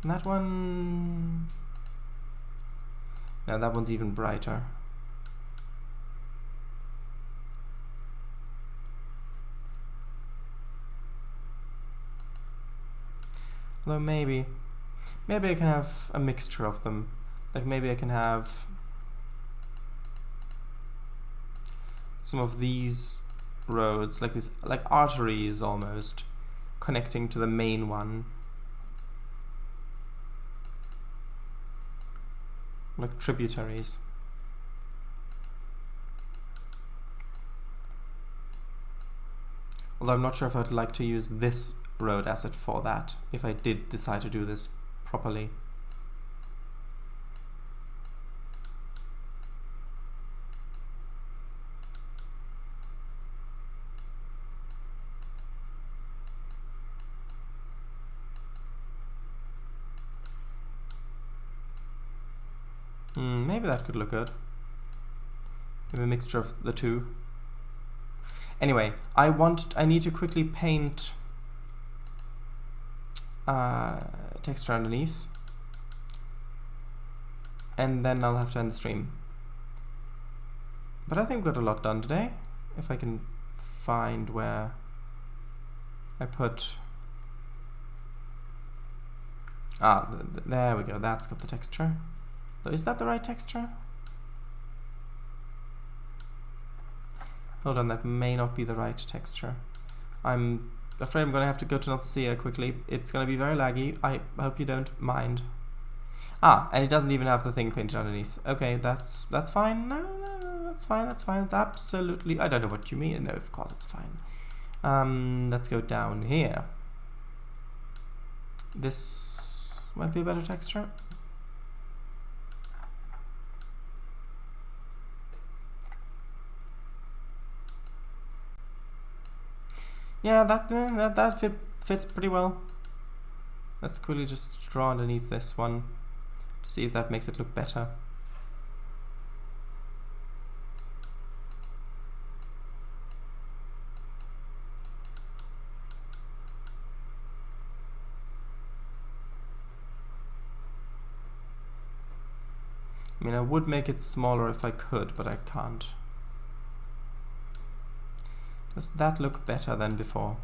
And that one... No, that one's even brighter. Although maybe I can have a mixture of them. Like maybe I can have some of these roads, like these, like arteries almost, connecting to the main one. Like tributaries. Although I'm not sure if I'd like to use this road asset for that, if I did decide to do this properly. Maybe that could look good. Maybe a mixture of the two. Anyway, I need to quickly paint texture underneath, and then I'll have to end the stream. But I think we've got a lot done today. If I can find where I put... there we go, that's got the texture. So is that the right texture? Hold on, that may not be the right texture. I'm afraid I'm going to have to go to North quickly. It's going to be very laggy. I hope you don't mind. And it doesn't even have the thing painted underneath. Okay, that's fine. No, that's fine. It's absolutely... I don't know what you mean. No, of course it's fine. Let's go down here. This might be a better texture. Yeah, that fits pretty well. Let's quickly just draw underneath this one to see if that makes it look better. I mean, I would make it smaller if I could, but I can't. Does that look better than before?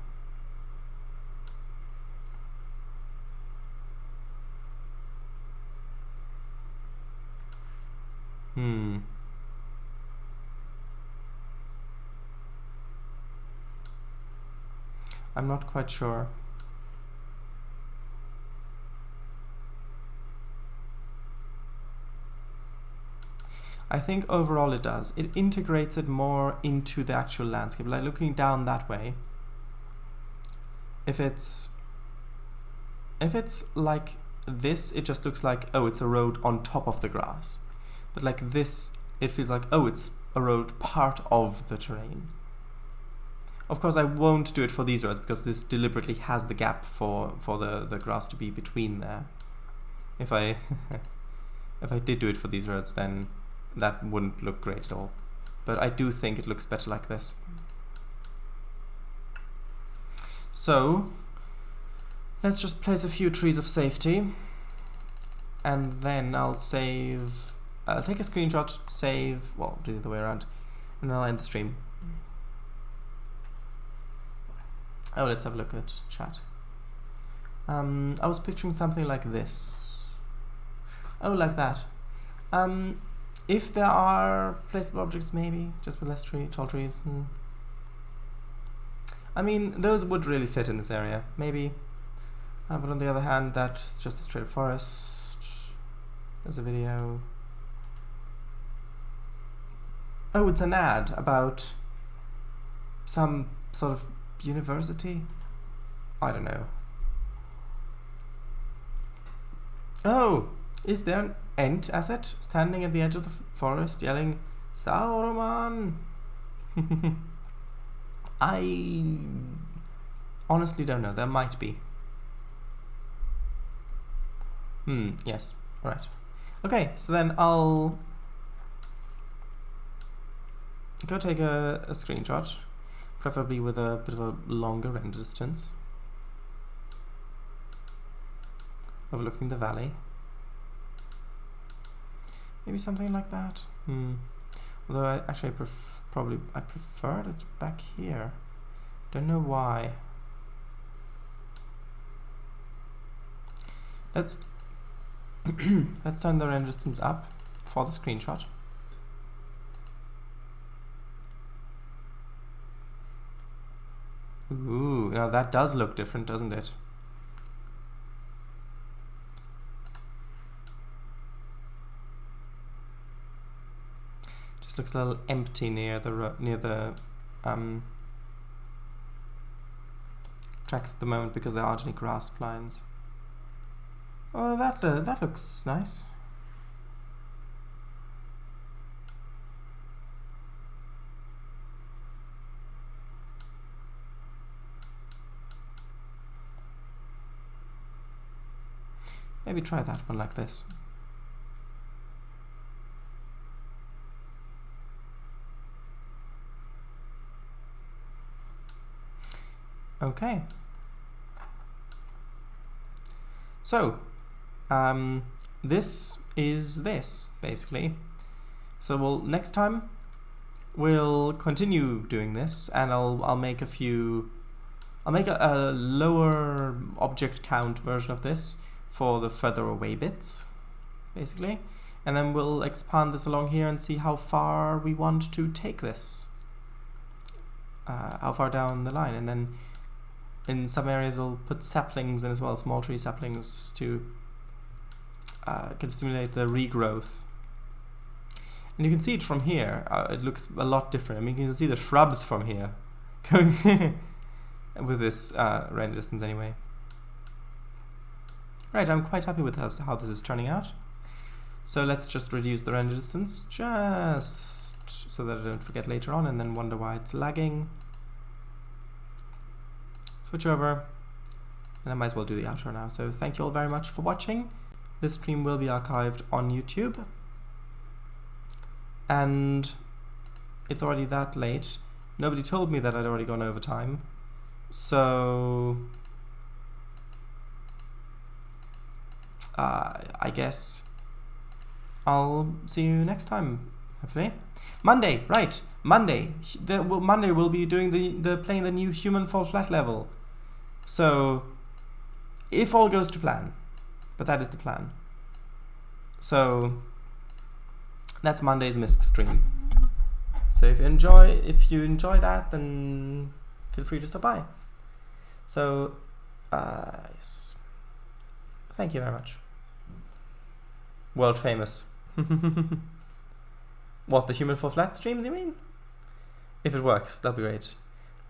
I'm not quite sure. I think overall it does. It integrates it more into the actual landscape. Like looking down that way, if it's like this, it just looks like, oh, it's a road on top of the grass. But like this, it feels like, oh, it's a road part of the terrain. Of course, I won't do it for these roads because this deliberately has the gap for the grass to be between there. If I if I did do it for these roads, then that wouldn't look great at all. But I do think it looks better like this. So let's just place a few trees of safety, and then I'll save. I'll take a screenshot, save, well, do the other way around, and then I'll end the stream. Oh, let's have a look at chat. I was picturing something like this. Oh, like that. If there are placeable objects, maybe, just with less tall trees. I mean, those would really fit in this area, maybe. But on the other hand, that's just a straight forest. There's a video. Oh, it's an ad about some sort of university? I don't know. Oh, is there an Ent asset standing at the edge of the forest yelling, Sauron? I honestly don't know. There might be. Yes. Right. Okay, so then I'll go take a screenshot, preferably with a bit of a longer render distance, overlooking the valley. Maybe something like that. Although I preferred it back here. Don't know why. Let's let's turn the render distance up for the screenshot. Ooh, now that does look different, doesn't it? Just looks a little empty near the tracks at the moment because there aren't any grass lines. Oh, that looks nice. Maybe try that one like this. Okay. So, this is this, basically. So next time we'll continue doing this, and I'll make a lower object count version of this for the further away bits, basically. And then we'll expand this along here and see how far we want to take this. How far down the line, and then in some areas we'll put saplings in as well, small tree saplings, to kind of simulate the regrowth. And you can see it from here. It looks a lot different. I mean, you can see the shrubs from here going with this render distance anyway. Right, I'm quite happy with how this is turning out. So let's just reduce the render distance, just so that I don't forget later on and then wonder why it's lagging. Switch over, and I might as well do the outro now. So thank you all very much for watching. This stream will be archived on YouTube, and it's already that late. Nobody told me that I'd already gone over time, so I guess I'll see you next time, hopefully. Monday, right? Monday. Monday we'll be doing playing the new human fall flat level. So, if all goes to plan, but that is the plan. So that's Monday's Misc stream. So if you enjoy that, then feel free to stop by. So, yes. Thank you very much. World famous. What, the human fall flat stream, do you mean? If it works, that'll be great.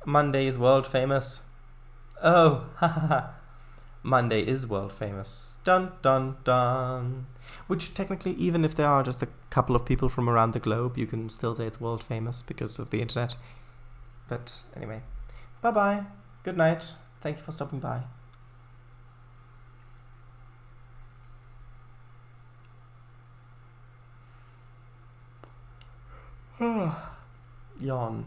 Monday is world famous. Oh, hahaha. Monday is world famous. Dun dun dun. Which technically, even if there are just a couple of people from around the globe, you can still say it's world famous because of the internet. But anyway, bye bye. Good night. Thank you for stopping by. Yawn.